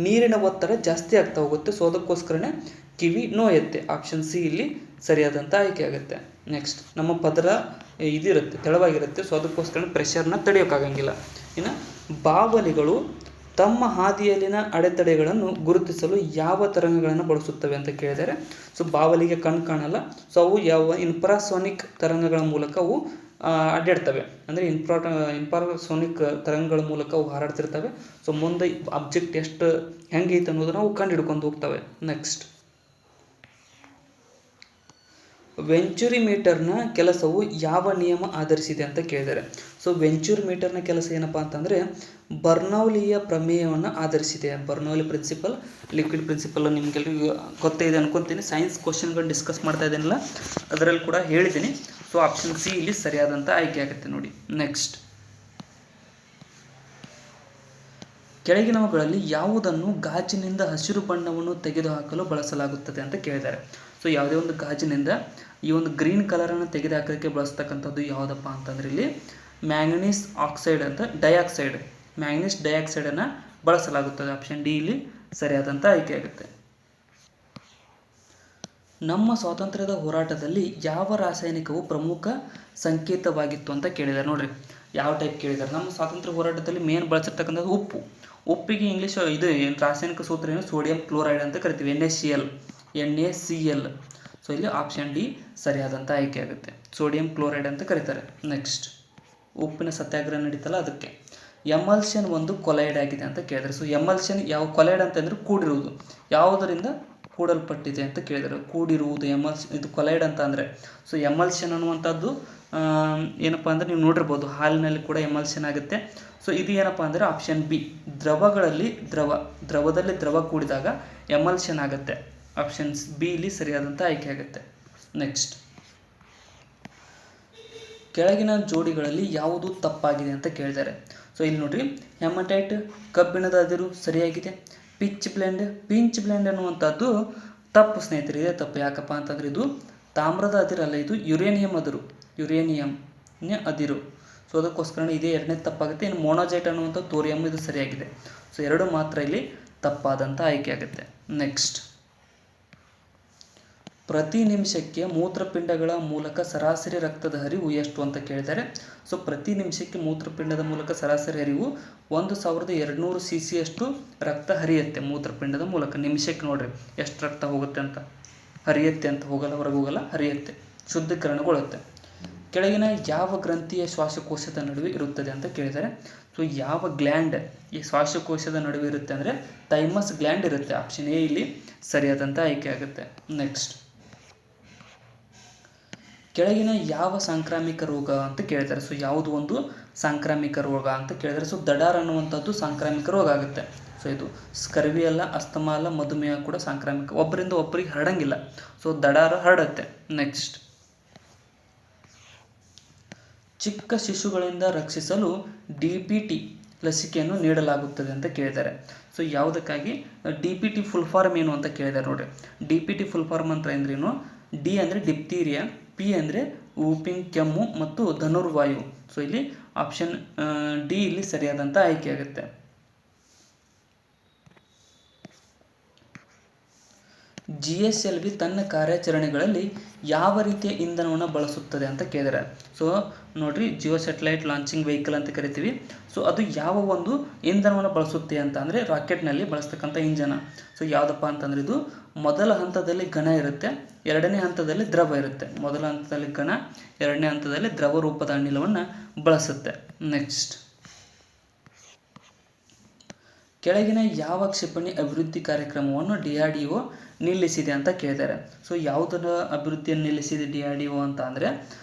ನೀರಿನ ಒತ್ತಡ ಜಾಸ್ತಿ ಆಗ್ತಾ ಹೋಗುತ್ತೆ. ಸೊ ಅದಕ್ಕೋಸ್ಕರನೇ ಕಿವಿ ನೋಯುತ್ತೆ. ಆಪ್ಷನ್ ಸಿ ಇಲ್ಲಿ ಸರಿಯಾದಂಥ ಆಯ್ಕೆ ಆಗುತ್ತೆ. ನೆಕ್ಸ್ಟ್, ನಮ್ಮ ಪದರ ಇದಿರುತ್ತೆ, ತೆಳವಾಗಿರುತ್ತೆ. ಸೊ ಅದಕ್ಕೋಸ್ಕರ ಪ್ರೆಷರ್ನ ತಡೆಯೋಕ್ಕಾಗಂಗಿಲ್ಲ. ಇನ್ನು ಬಾವಲಿಗಳು ತಮ್ಮ ಹಾದಿಯಲ್ಲಿನ ಅಡೆತಡೆಗಳನ್ನು ಗುರುತಿಸಲು ಯಾವ ತರಂಗಗಳನ್ನು ಬಳಸುತ್ತವೆ ಅಂತ ಕೇಳಿದರೆ, ಸೊ ಬಾವಲಿಗೆ ಕಣ್ಣು ಕಾಣಲ್ಲ. ಸೊ ಅವು ಯಾವ ಇನ್ಫ್ರಾಸೋನಿಕ್ ತರಂಗಗಳ ಮೂಲಕ ಅವು ಅಡ್ಡಾಡ್ತವೆ. ಅಂದರೆ ಇನ್ಫ್ರಾಸೋನಿಕ್ ತರಂಗಗಳ ಮೂಲಕ ಅವು ಹಾರಾಡ್ತಿರ್ತವೆ. ಸೊ ಮುಂದೆ ಅಬ್ಜೆಕ್ಟ್ ಎಷ್ಟು ಹೆಂಗೈತೆ ಅನ್ನೋದನ್ನು ಅವು ಕಂಡು ಹಿಡ್ಕೊಂಡು ಹೋಗ್ತವೆ. ನೆಕ್ಸ್ಟ್, ವೆಂಚುರಿ ಮೀಟರ್ನ ಕೆಲಸವು ಯಾವ ನಿಯಮ ಆಧರಿಸಿದೆ ಅಂತ ಕೇಳಿದ್ದಾರೆ. ಸೊ ವೆಂಚುರಿ ಮೀಟರ್ನ ಕೆಲಸ ಏನಪ್ಪ ಅಂತಂದರೆ ಬರ್ನೌಲಿಯ ಪ್ರಮೇಯವನ್ನು ಆಧರಿಸಿದೆ. ಬರ್ನೌಲಿ ಪ್ರಿನ್ಸಿಪಲ್, ಲಿಕ್ವಿಡ್ ಪ್ರಿನ್ಸಿಪಲ್ ನಿಮಗೆಲ್ಲರಿಗೂ ಗೊತ್ತೇ ಇದೆ ಅನ್ಕೊತೀನಿ. ಸೈನ್ಸ್ ಕ್ವಶನ್ಗಳು ಡಿಸ್ಕಸ್ ಮಾಡ್ತಾ ಇದ್ದೀನಲ್ಲ ಅದರಲ್ಲಿ ಕೂಡ ಹೇಳಿದ್ದೀನಿ. ಸೊ ಆಪ್ಷನ್ ಸಿ ಇಲ್ಲಿ ಸರಿಯಾದಂಥ ಆಯ್ಕೆ ಆಗುತ್ತೆ ನೋಡಿ. ನೆಕ್ಸ್ಟ್, ಕೆಳಗಿನವುಗಳಲ್ಲಿ ಯಾವುದನ್ನು ಗಾಜಿನಿಂದ ಹಸಿರು ಬಣ್ಣವನ್ನು ತೆಗೆದುಹಾಕಲು ಬಳಸಲಾಗುತ್ತದೆ ಅಂತ ಕೇಳಿದ್ದಾರೆ. ಸೊ ಯಾವುದೇ ಒಂದು ಗಾಜಿನಿಂದ ಈ ಒಂದು ಗ್ರೀನ್ ಕಲರನ್ನು ತೆಗೆದುಹಾಕೋದಕ್ಕೆ ಬಳಸ್ತಕ್ಕಂಥದ್ದು ಯಾವುದಪ್ಪ ಅಂತಂದರೆ ಇಲ್ಲಿ ಮ್ಯಾಂಗನೀಸ್ ಆಕ್ಸೈಡ್ ಅಂತ ಮ್ಯಾಂಗನೀಸ್ ಡೈಆಕ್ಸೈಡನ್ನು ಬಳಸಲಾಗುತ್ತದೆ. ಆಪ್ಷನ್ ಡಿ ಇಲ್ಲಿ ಸರಿಯಾದಂಥ ಆಯ್ಕೆ ಆಗುತ್ತೆ. ನಮ್ಮ ಸ್ವಾತಂತ್ರ್ಯದ ಹೋರಾಟದಲ್ಲಿ ಯಾವ ರಾಸಾಯನಿಕವು ಪ್ರಮುಖ ಸಂಕೇತವಾಗಿತ್ತು ಅಂತ ಕೇಳಿದ್ದಾರೆ. ನೋಡ್ರಿ ಯಾವ ಟೈಪ್ ಕೇಳಿದ್ದಾರೆ. ನಮ್ಮ ಸ್ವಾತಂತ್ರ್ಯ ಹೋರಾಟದಲ್ಲಿ ಮೇನ್ ಬಳಸಿರ್ತಕ್ಕಂಥದ್ದು ಉಪ್ಪಿಗೆ ಇಂಗ್ಲೀಷ್ ಇದು ಏನು ರಾಸಾಯನಿಕ ಸೂತ್ರ ಏನು ಸೋಡಿಯಂ ಕ್ಲೋರೈಡ್ ಅಂತ ಕರಿತೀವಿ, NaCl. ಸೊ ಇಲ್ಲಿ ಆಪ್ಷನ್ ಡಿ ಸರಿಯಾದಂಥ ಆಯ್ಕೆ ಆಗುತ್ತೆ. ಸೋಡಿಯಂ ಕ್ಲೋರೈಡ್ ಅಂತ ಕರೀತಾರೆ. ನೆಕ್ಸ್ಟ್, ಉಪ್ಪಿನ ಸತ್ಯಾಗ್ರಹ ನಡೀತಲ್ಲ ಅದಕ್ಕೆ. ಎಮಲ್ಷನ್ ಒಂದು ಕೊಲೈಡ್ ಆಗಿದೆ ಅಂತ ಕೇಳಿದರೆ. ಸೊ ಎಮಲ್ಷನ್ ಯಾವ ಕೊಲೈಡ್ ಅಂತಂದರೆ ಕೂಡಿರುವುದು, ಯಾವುದರಿಂದ ಕೂಡಲ್ಪಟ್ಟಿದೆ ಅಂತ ಕೇಳಿದರೆ. ಕೂಡಿರುವುದು ಇದು ಕೊಲೈಡ್ ಅಂತ ಅಂದರೆ. ಸೊ ಎಮಲ್ಷನ್ ಅನ್ನುವಂಥದ್ದು ಏನಪ್ಪ ಅಂದರೆ ನೀವು ನೋಡಿರ್ಬೋದು ಹಾಲಿನಲ್ಲಿ ಕೂಡ ಎಮಲ್ಷನ್ ಆಗುತ್ತೆ. ಸೊ ಇದು ಏನಪ್ಪ ಅಂದರೆ ಆಪ್ಷನ್ ಬಿ, ದ್ರವದಲ್ಲಿ ದ್ರವ ಕೂಡಿದಾಗ ಎಮಲ್ಷನ್ ಆಗುತ್ತೆ. ಆಪ್ಷನ್ ಬಿ ಇಲ್ಲಿ ಸರಿಯಾದಂಥ ಆಯ್ಕೆ ಆಗುತ್ತೆ. ನೆಕ್ಸ್ಟ್, ಕೆಳಗಿನ ಜೋಡಿಗಳಲ್ಲಿ ಯಾವುದು ತಪ್ಪಾಗಿದೆ ಅಂತ ಕೇಳಿದ್ದಾರೆ. ಸೊ ಇಲ್ಲಿ ನೋಡ್ರಿ, ಹೆಮಟೈಟ್ ಕಬ್ಬಿಣದ ಅದಿರು ಸರಿಯಾಗಿದೆ. ಪಿಂಚ್ ಬ್ಲೆಂಡ್ ಅನ್ನುವಂಥದ್ದು ತಪ್ಪು ಸ್ನೇಹಿತರೆ, ಇದೆ ತಪ್ಪು. ಯಾಕಪ್ಪ ಅಂತಂದರೆ ಇದು ತಾಮ್ರದ ಅದಿರಲ್ಲ, ಇದು ಯುರೇನಿಯಂ ಅದಿರು. ಸೊ ಅದಕ್ಕೋಸ್ಕರ ಇದೇ ಎರಡನೇ ತಪ್ಪಾಗುತ್ತೆ. ಇನ್ನು ಮೊನೋಜೈಟ್ ಅನ್ನುವಂಥ ತೋರಿಯಂ ಇದು ಸರಿಯಾಗಿದೆ. ಸೊ ಎರಡು ಮಾತ್ರ ಇಲ್ಲಿ ತಪ್ಪಾದಂಥ ಆಯ್ಕೆ ಆಗುತ್ತೆ. ನೆಕ್ಸ್ಟ್, ಪ್ರತಿ ನಿಮಿಷಕ್ಕೆ ಮೂತ್ರಪಿಂಡಗಳ ಮೂಲಕ ಸರಾಸರಿ ರಕ್ತದ ಹರಿವು ಎಷ್ಟು ಅಂತ ಕೇಳಿದ್ದಾರೆ. ಸೊ ಪ್ರತಿ ನಿಮಿಷಕ್ಕೆ ಮೂತ್ರಪಿಂಡದ ಮೂಲಕ ಸರಾಸರಿ ಹರಿವು 1200 cc ಅಷ್ಟು ರಕ್ತ ಹರಿಯುತ್ತೆ ಮೂತ್ರಪಿಂಡದ ಮೂಲಕ. ನಿಮಿಷಕ್ಕೆ ನೋಡ್ರಿ ಎಷ್ಟು ರಕ್ತ ಹೋಗುತ್ತೆ ಅಂತ. ಹರಿಯುತ್ತೆ ಅಂತ ಹೋಗಲ್ಲ, ಹೊರಗೆ ಹೋಗಲ್ಲ, ಹರಿಯುತ್ತೆ, ಶುದ್ಧೀಕರಣಗೊಳ್ಳುತ್ತೆ. ಕೆಳಗಿನ ಯಾವ ಗ್ರಂಥಿಯ ಶ್ವಾಸಕೋಶದ ನಡುವೆ ಇರುತ್ತದೆ ಅಂತ ಕೇಳಿದ್ದಾರೆ. ಸೊ ಯಾವ ಗ್ಲ್ಯಾಂಡ್ ಈ ಶ್ವಾಸಕೋಶದ ನಡುವೆ ಇರುತ್ತೆ ಅಂದರೆ ಥೈಮಸ್ ಗ್ಲ್ಯಾಂಡ್ ಇರುತ್ತೆ. ಆಪ್ಷನ್ ಎ ಇಲ್ಲಿ ಸರಿಯಾದಂಥ ಆಯ್ಕೆ ಆಗುತ್ತೆ. ನೆಕ್ಸ್ಟ್, ಕೆಳಗಿನ ಯಾವ ಸಾಂಕ್ರಾಮಿಕ ರೋಗ ಅಂತ ಕೇಳಿದ್ದಾರೆ. ಸೊ ಯಾವುದು ಒಂದು ಸಾಂಕ್ರಾಮಿಕ ರೋಗ ಅಂತ ಕೇಳಿದರೆ. ಸೊ ದಡಾರ್ ಅನ್ನುವಂಥದ್ದು ಸಾಂಕ್ರಾಮಿಕ ರೋಗ ಆಗುತ್ತೆ. ಸೊ ಇದು ಸ್ಕರ್ವಿ ಅಲ್ಲ, ಅಸ್ತಮಾ ಅಲ್ಲ, ಮಧುಮೇಹ ಕೂಡ ಸಾಂಕ್ರಾಮಿಕ, ಒಬ್ಬರಿಂದ ಒಬ್ಬರಿಗೆ ಹರಡಂಗಿಲ್ಲ. ಸೊ ದಡಾರ ಹರಡುತ್ತೆ. ನೆಕ್ಸ್ಟ್, ಚಿಕ್ಕ ಶಿಶುಗಳಿಂದ ರಕ್ಷಿಸಲು DPT ಲಸಿಕೆಯನ್ನು ನೀಡಲಾಗುತ್ತದೆ ಅಂತ ಕೇಳಿದ್ದಾರೆ. ಸೊ ಯಾವುದಕ್ಕಾಗಿ DPT ಫುಲ್ ಫಾರ್ಮ್ ಏನು ಅಂತ ಕೇಳಿದ್ದಾರೆ. ನೋಡಿರಿ, DPT ಫುಲ್ ಫಾರ್ಮ್ ಅಂತ ಅಂದ್ರೇನು. ಡಿ ಅಂದರೆ ಡಿಪ್ತೀರಿಯಾ, ಪಿ ಅಂದರೆ ವೂಪಿಂಗ್ ಕೆಮ್ಮು ಮತ್ತು ಧನುರ್ವಾಯು. ಸೊ ಇಲ್ಲಿ ಆಪ್ಷನ್ ಡಿ ಇಲ್ಲಿ ಸರಿಯಾದಂಥ ಆಯ್ಕೆ ಆಗುತ್ತೆ. GSLV ತನ್ನ ಕಾರ್ಯಾಚರಣೆಗಳಲ್ಲಿ ಯಾವ ರೀತಿಯ ಇಂಧನವನ್ನು ಬಳಸುತ್ತದೆ ಅಂತ ಕೇಳಿದರೆ. ಸೊ ನೋಡ್ರಿ, ಜಿಯೋ ಸ್ಯಾಟಲೈಟ್ ಲಾಂಚಿಂಗ್ ವೆಹಿಕಲ್ ಅಂತ ಕರಿತೀವಿ. ಸೊ ಅದು ಯಾವ ಒಂದು ಇಂಧನವನ್ನು ಬಳಸುತ್ತೆ ಅಂತ ಅಂದರೆ ರಾಕೆಟ್ನಲ್ಲಿ ಬಳಸ್ತಕ್ಕಂಥ ಇಂಜನ. ಸೊ ಯಾವುದಪ್ಪ ಅಂತಂದರೆ ಇದು ಮೊದಲ ಹಂತದಲ್ಲಿ ಘನ ಇರುತ್ತೆ, ಎರಡನೇ ಹಂತದಲ್ಲಿ ದ್ರವ ಇರುತ್ತೆ. ಮೊದಲ ಹಂತದಲ್ಲಿ ಘನ, ಎರಡನೇ ಹಂತದಲ್ಲಿ ದ್ರವ ರೂಪದ ಅನಿಲವನ್ನು ಬಳಸುತ್ತೆ. ನೆಕ್ಸ್ಟ್, ಕೆಳಗಿನ ಯಾವ ಕ್ಷಿಪಣಿ ಅಭಿವೃದ್ಧಿ ಕಾರ್ಯಕ್ರಮವನ್ನು DRDO ನಿಲ್ಲಿಸಿದೆ ಅಂತ ಕೇಳಿದ್ದಾರೆ. ಸೊ ಯಾವುದರ ಅಭಿವೃದ್ಧಿಯನ್ನು ನಿಲ್ಲಿಸಿದೆ DRDO ಅಂತ ಅಂದರೆ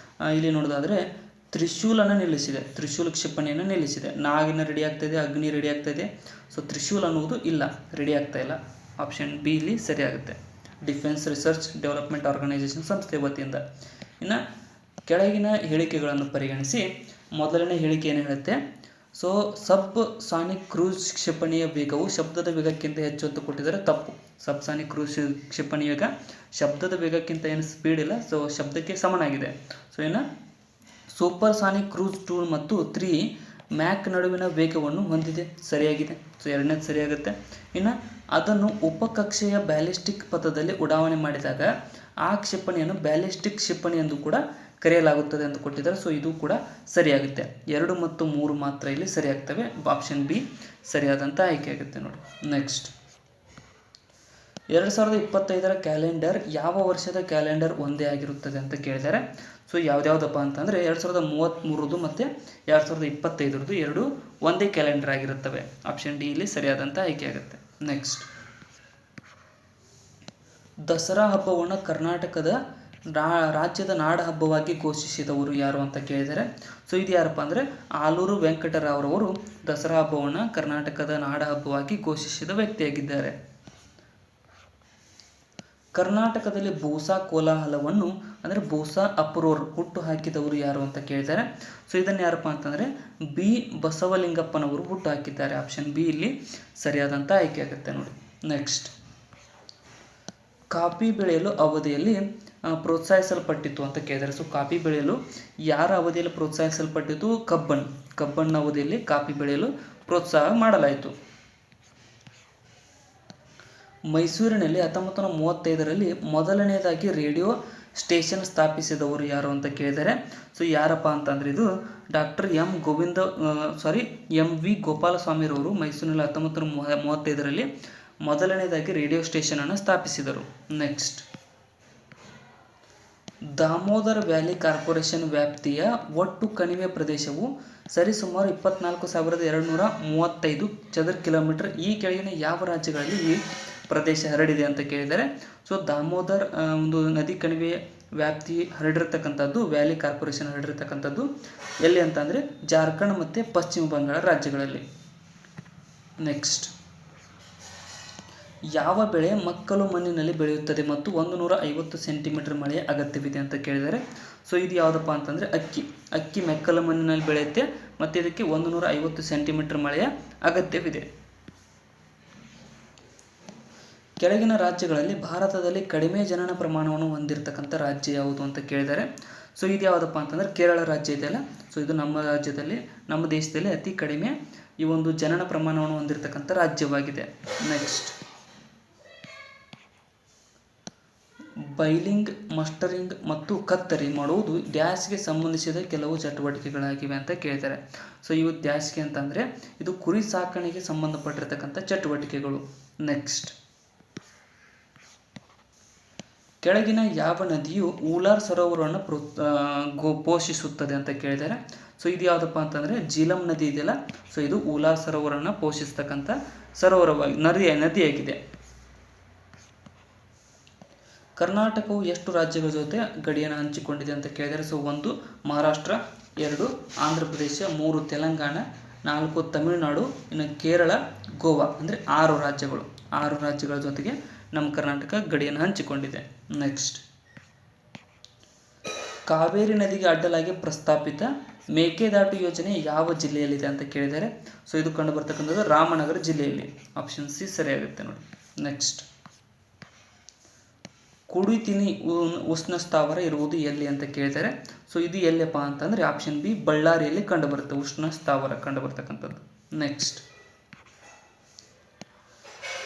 ಇಲ್ಲಿ ನೋಡೋದಾದರೆ ತ್ರಿಶೂಲನ್ನು ನಿಲ್ಲಿಸಿದೆ. ತ್ರಿಶೂಲ್ ಕ್ಷಿಪಣಿಯನ್ನು ನಿಲ್ಲಿಸಿದೆ. ನಾಗಿನ ರೆಡಿ ಆಗ್ತಾಯಿದೆ, ಅಗ್ನಿ ರೆಡಿ ಆಗ್ತಾಯಿದೆ. ಸೊ ತ್ರಿಶೂಲ್ ಅನ್ನುವುದು ಇಲ್ಲ, ರೆಡಿ ಆಗ್ತಾ ಇಲ್ಲ. ಆಪ್ಷನ್ ಬಿ ಇಲ್ಲಿ ಸರಿಯಾಗುತ್ತೆ. ಡಿಫೆನ್ಸ್ ರಿಸರ್ಚ್ ಡೆವಲಪ್ಮೆಂಟ್ ಆರ್ಗನೈಸೇಷನ್ ಸಂಸ್ಥೆ ವತಿಯಿಂದ. ಇನ್ನು ಕೆಳಗಿನ ಹೇಳಿಕೆಗಳನ್ನು ಪರಿಗಣಿಸಿ ಮೊದಲನೇ ಹೇಳಿಕೆ ಏನು ಹೇಳುತ್ತೆ. ಸೊ ಸಬ್ ಸಾನಿಕ್ ಕ್ರೂಸ್ ಕ್ಷಿಪಣಿಯ ವೇಗವು ಶಬ್ದದ ವೇಗಕ್ಕಿಂತ ಹೆಚ್ಚು ಅಂತ ಕೊಟ್ಟಿದ್ದಾರೆ. ತಪ್ಪು. ಸಬ್ ಸಾನಿಕ್ ಕ್ರೂಸ್ ಕ್ಷಿಪಣಿ ವೇಗ ಶಬ್ದದ ವೇಗಕ್ಕಿಂತ ಏನು ಸ್ಪೀಡ್ ಇಲ್ಲ. ಸೊ ಶಬ್ದಕ್ಕೆ ಸಮನಾಗಿದೆ. ಸೊ ಇನ್ನು ಸೂಪರ್ ಸಾನಿಕ್ ಕ್ರೂಸ್ 2 ಮತ್ತು 3 ಮ್ಯಾಕ್ ನಡುವಿನ ವೇಗವನ್ನು ಹೊಂದಿದೆ. ಸರಿಯಾಗಿದೆ. ಸೊ ಎರಡನೇದು ಸರಿಯಾಗುತ್ತೆ. ಇನ್ನು ಅದನ್ನು ಉಪಕಕ್ಷೆಯ ಬ್ಯಾಲಿಸ್ಟಿಕ್ ಪಥದಲ್ಲಿ ಉಡಾವಣೆ ಮಾಡಿದಾಗ ಆ ಕ್ಷಿಪಣಿಯನ್ನು ಬ್ಯಾಲಿಸ್ಟಿಕ್ ಕ್ಷಿಪಣಿ ಎಂದು ಕೂಡ ಕರೆಯಲಾಗುತ್ತದೆ ಎಂದು ಕೊಟ್ಟಿದ್ದಾರೆ. ಸೊ ಇದು ಕೂಡ ಸರಿಯಾಗುತ್ತೆ. 2 ಮತ್ತು 3 ಮಾತ್ರ ಇಲ್ಲಿ ಸರಿಯಾಗ್ತವೆ. ಆಪ್ಷನ್ ಬಿ ಸರಿಯಾದಂಥ ಆಯ್ಕೆ ಆಗುತ್ತೆ ನೋಡಿ. ನೆಕ್ಸ್ಟ್, 2025ರ ಕ್ಯಾಲೆಂಡರ್ ಯಾವ ವರ್ಷದ ಕ್ಯಾಲೆಂಡರ್ ಒಂದೇ ಆಗಿರುತ್ತದೆ ಅಂತ ಕೇಳಿದ್ದಾರೆ. ಸೊ ಯಾವ್ದಾವುದಪ್ಪ ಅಂತಂದರೆ 2033 ಮತ್ತು 2025 ಎರಡು ಒಂದೇ ಕ್ಯಾಲೆಂಡರ್ ಆಗಿರುತ್ತವೆ. ಆಪ್ಷನ್ ಡಿ ಇಲ್ಲಿ ಸರಿಯಾದಂಥ ಆಯ್ಕೆ ಆಗುತ್ತೆ. ನೆಕ್ಸ್ಟ್, ದಸರಾ ಹಬ್ಬವನ್ನು ಕರ್ನಾಟಕದ ರಾಜ್ಯದ ನಾಡ ಹಬ್ಬವಾಗಿ ಘೋಷಿಸಿದವರು ಯಾರು ಅಂತ ಕೇಳಿದರೆ, ಸೊ ಇದು ಯಾರಪ್ಪ ಅಂದರೆ ಆಲೂರು ವೆಂಕಟರಾವ್ರವರು ದಸರಾ ಹಬ್ಬವನ್ನು ಕರ್ನಾಟಕದ ನಾಡ ಹಬ್ಬವಾಗಿ ಘೋಷಿಸಿದ ವ್ಯಕ್ತಿಯಾಗಿದ್ದಾರೆ. ಕರ್ನಾಟಕದಲ್ಲಿ ಭೂಸಾ ಕೋಲಾಹಲವನ್ನು ಅಂದರೆ ಭೂಸಾ ಅಪ್ರೋರ್ ಹುಟ್ಟು ಹಾಕಿದವರು ಯಾರು ಅಂತ ಕೇಳಿದ್ದಾರೆ. ಸೊ ಇದನ್ನು ಯಾರಪ್ಪ ಅಂತಂದರೆ ಬಿ ಬಸವಲಿಂಗಪ್ಪನವರು ಹುಟ್ಟು ಹಾಕಿದ್ದಾರೆ. ಆಪ್ಷನ್ ಬಿ ಇಲ್ಲಿ ಸರಿಯಾದಂಥ ಆಯ್ಕೆ ಆಗುತ್ತೆ ನೋಡಿ. ನೆಕ್ಸ್ಟ್, ಕಾಫಿ ಬೆಳೆಯಲು ಅವಧಿಯಲ್ಲಿ ಪ್ರೋತ್ಸಾಹಿಸಲ್ಪಟ್ಟಿತ್ತು ಅಂತ ಕೇಳಿದ್ದಾರೆ. ಸೊ ಕಾಫಿ ಬೆಳೆಯಲು ಯಾರ ಅವಧಿಯಲ್ಲಿ ಪ್ರೋತ್ಸಾಹಿಸಲ್ಪಟ್ಟಿತ್ತು? ಕಬ್ಬಣ್ಣ ಅವಧಿಯಲ್ಲಿ ಕಾಫಿ ಬೆಳೆಯಲು ಪ್ರೋತ್ಸಾಹ ಮಾಡಲಾಯಿತು. ಮೈಸೂರಿನಲ್ಲಿ 1935ರಲ್ಲಿ ಮೊದಲನೆಯದಾಗಿ ರೇಡಿಯೋ ಸ್ಟೇಷನ್ ಸ್ಥಾಪಿಸಿದವರು ಯಾರು ಅಂತ ಕೇಳಿದರೆ, ಸೊ ಯಾರಪ್ಪ ಅಂತಂದರೆ ಇದು ಡಾಕ್ಟರ್ ಎಂ ವಿ ಗೋಪಾಲಸ್ವಾಮಿರವರು ಮೈಸೂರಿನಲ್ಲಿ 1935ರಲ್ಲಿ ಮೊದಲನೇದಾಗಿ ರೇಡಿಯೋ ಸ್ಟೇಷನನ್ನು ಸ್ಥಾಪಿಸಿದರು. ನೆಕ್ಸ್ಟ್, ದಾಮೋದರ ವ್ಯಾಲಿ ಕಾರ್ಪೊರೇಷನ್ ವ್ಯಾಪ್ತಿಯ ಒಟ್ಟು ಕಣಿವೆ ಪ್ರದೇಶವು ಸರಿಸುಮಾರು 24,235 ಚದರ ಕಿಲೋಮೀಟರ್. ಈ ಕೆಳಗಿನ ಯಾವ ರಾಜ್ಯಗಳಲ್ಲಿ ಈ ಪ್ರದೇಶ ಹರಡಿದೆ ಅಂತ ಕೇಳಿದರೆ, ಸೊ ದಾಮೋದರ್ ಒಂದು ನದಿ ಕಣಿವೆ ವ್ಯಾಪ್ತಿ ಹರಡಿರ್ತಕ್ಕಂಥದ್ದು, ವ್ಯಾಲಿ ಕಾರ್ಪೊರೇಷನ್ ಹರಡಿರ್ತಕ್ಕಂಥದ್ದು ಎಲ್ಲಿ ಅಂತ ಅಂದರೆ ಜಾರ್ಖಂಡ್ ಮತ್ತು ಪಶ್ಚಿಮ ಬಂಗಾಳ ರಾಜ್ಯಗಳಲ್ಲಿ. ನೆಕ್ಸ್ಟ್, ಯಾವ ಬೆಳೆ ಮಕ್ಕಲು ಮಣ್ಣಿನಲ್ಲಿ ಬೆಳೆಯುತ್ತದೆ ಮತ್ತು 150 ಸೆಂಟಿಮೀಟರ್ ಮಳೆಯ ಅಗತ್ಯವಿದೆ ಅಂತ ಕೇಳಿದರೆ, ಸೊ ಇದು ಯಾವುದಪ್ಪ ಅಂತಂದರೆ ಅಕ್ಕಿ ಮೆಕ್ಕಲು ಮಣ್ಣಿನಲ್ಲಿ ಬೆಳೆಯುತ್ತೆ ಮತ್ತು ಇದಕ್ಕೆ 150 ಸೆಂಟಿಮೀಟರ್ ಮಳೆಯ ಅಗತ್ಯವಿದೆ. ಕೆಳಗಿನ ರಾಜ್ಯಗಳಲ್ಲಿ ಭಾರತದಲ್ಲಿ ಕಡಿಮೆ ಜನನ ಪ್ರಮಾಣವನ್ನು ಹೊಂದಿರತಕ್ಕಂಥ ರಾಜ್ಯ ಯಾವುದು ಅಂತ ಕೇಳಿದರೆ, ಸೊ ಇದು ಯಾವುದಪ್ಪ ಅಂತಂದರೆ ಕೇರಳ ರಾಜ್ಯ ಇದೆಯಲ್ಲ, ಸೊ ಇದು ನಮ್ಮ ದೇಶದಲ್ಲಿ ಅತಿ ಕಡಿಮೆ ಈ ಒಂದು ಜನನ ಪ್ರಮಾಣವನ್ನು ಹೊಂದಿರತಕ್ಕಂಥ ರಾಜ್ಯವಾಗಿದೆ. ನೆಕ್ಸ್ಟ್, ಬೈಲಿಂಗ್, ಮಸ್ಟರಿಂಗ್ ಮತ್ತು ಕತ್ತರಿ ಮಾಡುವುದು ಡ್ಯಾಶ್ಗೆ ಸಂಬಂಧಿಸಿದ ಕೆಲವು ಚಟುವಟಿಕೆಗಳಾಗಿವೆ ಅಂತ ಕೇಳ್ತಾರೆ. ಸೊ ಇವು ಡ್ಯಾಶ್ಗೆ ಅಂತಂದರೆ ಇದು ಕುರಿ ಸಾಕಣೆಗೆ ಸಂಬಂಧಪಟ್ಟಿರ್ತಕ್ಕಂಥ ಚಟುವಟಿಕೆಗಳು. ನೆಕ್ಸ್ಟ್, ಕೆಳಗಿನ ಯಾವ ನದಿಯು ಊಲಾರ್ ಸರೋವರವನ್ನು ಪೋಷಿಸುತ್ತದೆ ಅಂತ ಕೇಳಿದ್ದಾರೆ. ಸೊ ಇದು ಯಾವುದಪ್ಪ ಅಂತಂದರೆ ಜೀಲಂ ನದಿ ಇದೆಯಲ್ಲ, ಸೊ ಇದು ಊಲಾರ್ ಸರೋವರವನ್ನು ಪೋಷಿಸ್ತಕ್ಕಂಥ ಸರೋವರವಾಗಿ ನದಿಯಾಗಿದೆ. ಕರ್ನಾಟಕವು ಎಷ್ಟು ರಾಜ್ಯಗಳ ಜೊತೆ ಗಡಿಯನ್ನು ಹಂಚಿಕೊಂಡಿದೆ ಅಂತ ಕೇಳಿದರೆ, ಸೊ 1 ಮಹಾರಾಷ್ಟ್ರ, 2 ಆಂಧ್ರ ಪ್ರದೇಶ, 3 ತೆಲಂಗಾಣ, 4 ತಮಿಳುನಾಡು, ಇನ್ನು ಕೇರಳ, ಗೋವಾ ಅಂದರೆ 6 ರಾಜ್ಯಗಳ ಜೊತೆಗೆ ನಮ್ಮ ಕರ್ನಾಟಕ ಗಡಿಯನ್ನು ಹಂಚಿಕೊಂಡಿದೆ. ನೆಕ್ಸ್ಟ್, ಕಾವೇರಿ ನದಿಗೆ ಅಡ್ಡಲಾಗಿ ಪ್ರಸ್ತಾಪಿತ ಮೇಕೆದಾಟು ಯೋಜನೆ ಯಾವ ಜಿಲ್ಲೆಯಲ್ಲಿದೆ ಅಂತ ಕೇಳಿದ್ದಾರೆ. ಸೊ ಇದು ಕಂಡು ಬರ್ತಕ್ಕಂಥದ್ದು ರಾಮನಗರ ಜಿಲ್ಲೆಯಲ್ಲಿ. ಆಪ್ಷನ್ ಸಿ ಸರಿಯಾಗುತ್ತೆ ನೋಡಿ. ನೆಕ್ಸ್ಟ್, ಕುಡಿತಿನಿ ಉಷ್ಣ ಸ್ಥಾವರ ಇರುವುದು ಎಲ್ಲಿ ಅಂತ ಕೇಳಿದ್ದಾರೆ. ಸೊ ಇದು ಎಲ್ಲಿಯಪ್ಪ ಅಂತಂದರೆ ಆಪ್ಷನ್ ಬಿ ಬಳ್ಳಾರಿಯಲ್ಲಿ ಕಂಡುಬರುತ್ತೆ, ಉಷ್ಣ ಸ್ಥಾವರ ಕಂಡುಬರ್ತಕ್ಕಂಥದ್ದು. ನೆಕ್ಸ್ಟ್,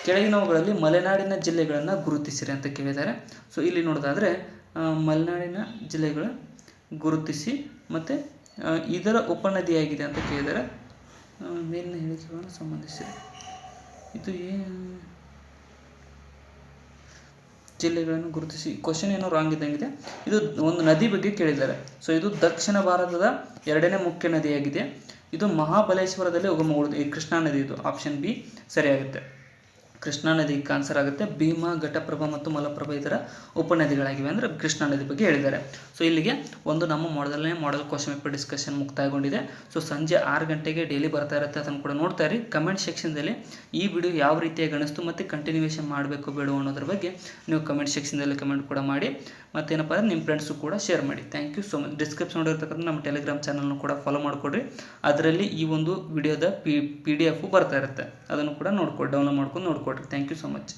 ಕೆಳಗಿನವುಗಳಲ್ಲಿ ಮಲೆನಾಡಿನ ಜಿಲ್ಲೆಗಳನ್ನು ಗುರುತಿಸಿರಿ ಅಂತ ಕೇಳಿದ್ದಾರೆ. ಸೊ ಇಲ್ಲಿ ನೋಡೋದಾದರೆ ಮಲೆನಾಡಿನ ಜಿಲ್ಲೆಗಳ ಗುರುತಿಸಿ ಮತ್ತು ಇದರ ಉಪನದಿಯಾಗಿದೆ ಅಂತ ಕೇಳಿದ್ದಾರೆ. ಮೇಲಿನ ಹೇಳಿಕೆಗಳನ್ನು ಸಂಬಂಧಿಸಿದೆ. ಇದು ಜಿಲ್ಲೆಗಳನ್ನು ಗುರುತಿಸಿ. ಕ್ವಶನ್ ಏನೋ ರಾಂಗ್ ಇದ್ದಂಗಿದೆ. ಇದು ಒಂದು ನದಿ ಬಗ್ಗೆ ಕೇಳಿದ್ದಾರೆ. ಸೊ ಇದು ದಕ್ಷಿಣ ಭಾರತದ 2ನೇ ಮುಖ್ಯ ನದಿಯಾಗಿದೆ. ಇದು ಮಹಾಬಲೇಶ್ವರದಲ್ಲಿ ಉಗಮಗೊಳ್ಳುವುದು. ಈ ಕೃಷ್ಣಾ ನದಿ ಇದು. Option B ಸರಿಯಾಗುತ್ತೆ. ಕೃಷ್ಣಾ ನದಿ ಆನ್ಸರ್ ಆಗುತ್ತೆ. ಭೀಮಾ, ಘಟಪ್ರಭಾ ಮತ್ತು ಮಲಪ್ರಭಾ ಇದರ ಉಪನದಿಗಳಾಗಿವೆ ಅಂದರೆ ಕೃಷ್ಣಾ ನದಿ ಬಗ್ಗೆ ಹೇಳಿದ್ದಾರೆ. ಸೊ ಇಲ್ಲಿಗೆ ಒಂದು ನಮ್ಮ ಮಾಡೆಲ್ ಕ್ವಶನ್ ಪೇಪರ್ ಡಿಸ್ಕಷನ್ ಮುಕ್ತಾಯಗೊಂಡಿದೆ. ಸೊ ಸಂಜೆ 6 ಗಂಟೆಗೆ ಡೈಲಿ ಬರ್ತಾ ಇರುತ್ತೆ, ಅದನ್ನು ಕೂಡ ನೋಡ್ತಾ ಇರಿ. ಕಮೆಂಟ್ ಸೆಕ್ಷನ್ದಲ್ಲಿ ಈ ವಿಡಿಯೋ ಯಾವ ರೀತಿಯಾಗಿ ಅನಿಸ್ತು ಮತ್ತು ಕಂಟಿನ್ಯೂಯೇಷನ್ ಮಾಡಬೇಕು ಬೇಡ ಅನ್ನೋದ್ರ ಬಗ್ಗೆ ನೀವು ಕಮೆಂಟ್ ಸೆಕ್ಷನ್ದಲ್ಲಿ ಕಮೆಂಟ್ ಕೂಡ ಮಾಡಿ. ಮತ್ತೇನಪ್ಪ ಅಂದರೆ ನಿಮ್ಮ ಫ್ರೆಂಡ್ಸು ಕೂಡ ಶೇರ್ ಮಾಡಿ. Thank you so much. Description ನೋಡಿರ್ತಕ್ಕಂಥ ನಮ್ಮ ಟೆಲಿಗ್ರಾಮ್ ಚಾನಲ್ನು ಕೂಡ ಫಾಲೋ ಮಾಡಿಕೊಡ್ರಿ. ಅದರಲ್ಲಿ ಈ ಒಂದು ವಿಡಿಯೋದ PDF ಬರ್ತಾ ಇರುತ್ತೆ, ಅದನ್ನು ಕೂಡ ಡೌನ್ಲೋಡ್ ಮಾಡ್ಕೊಂಡು ನೋಡ್ಕೊಡ್ರಿ. Thank you so much.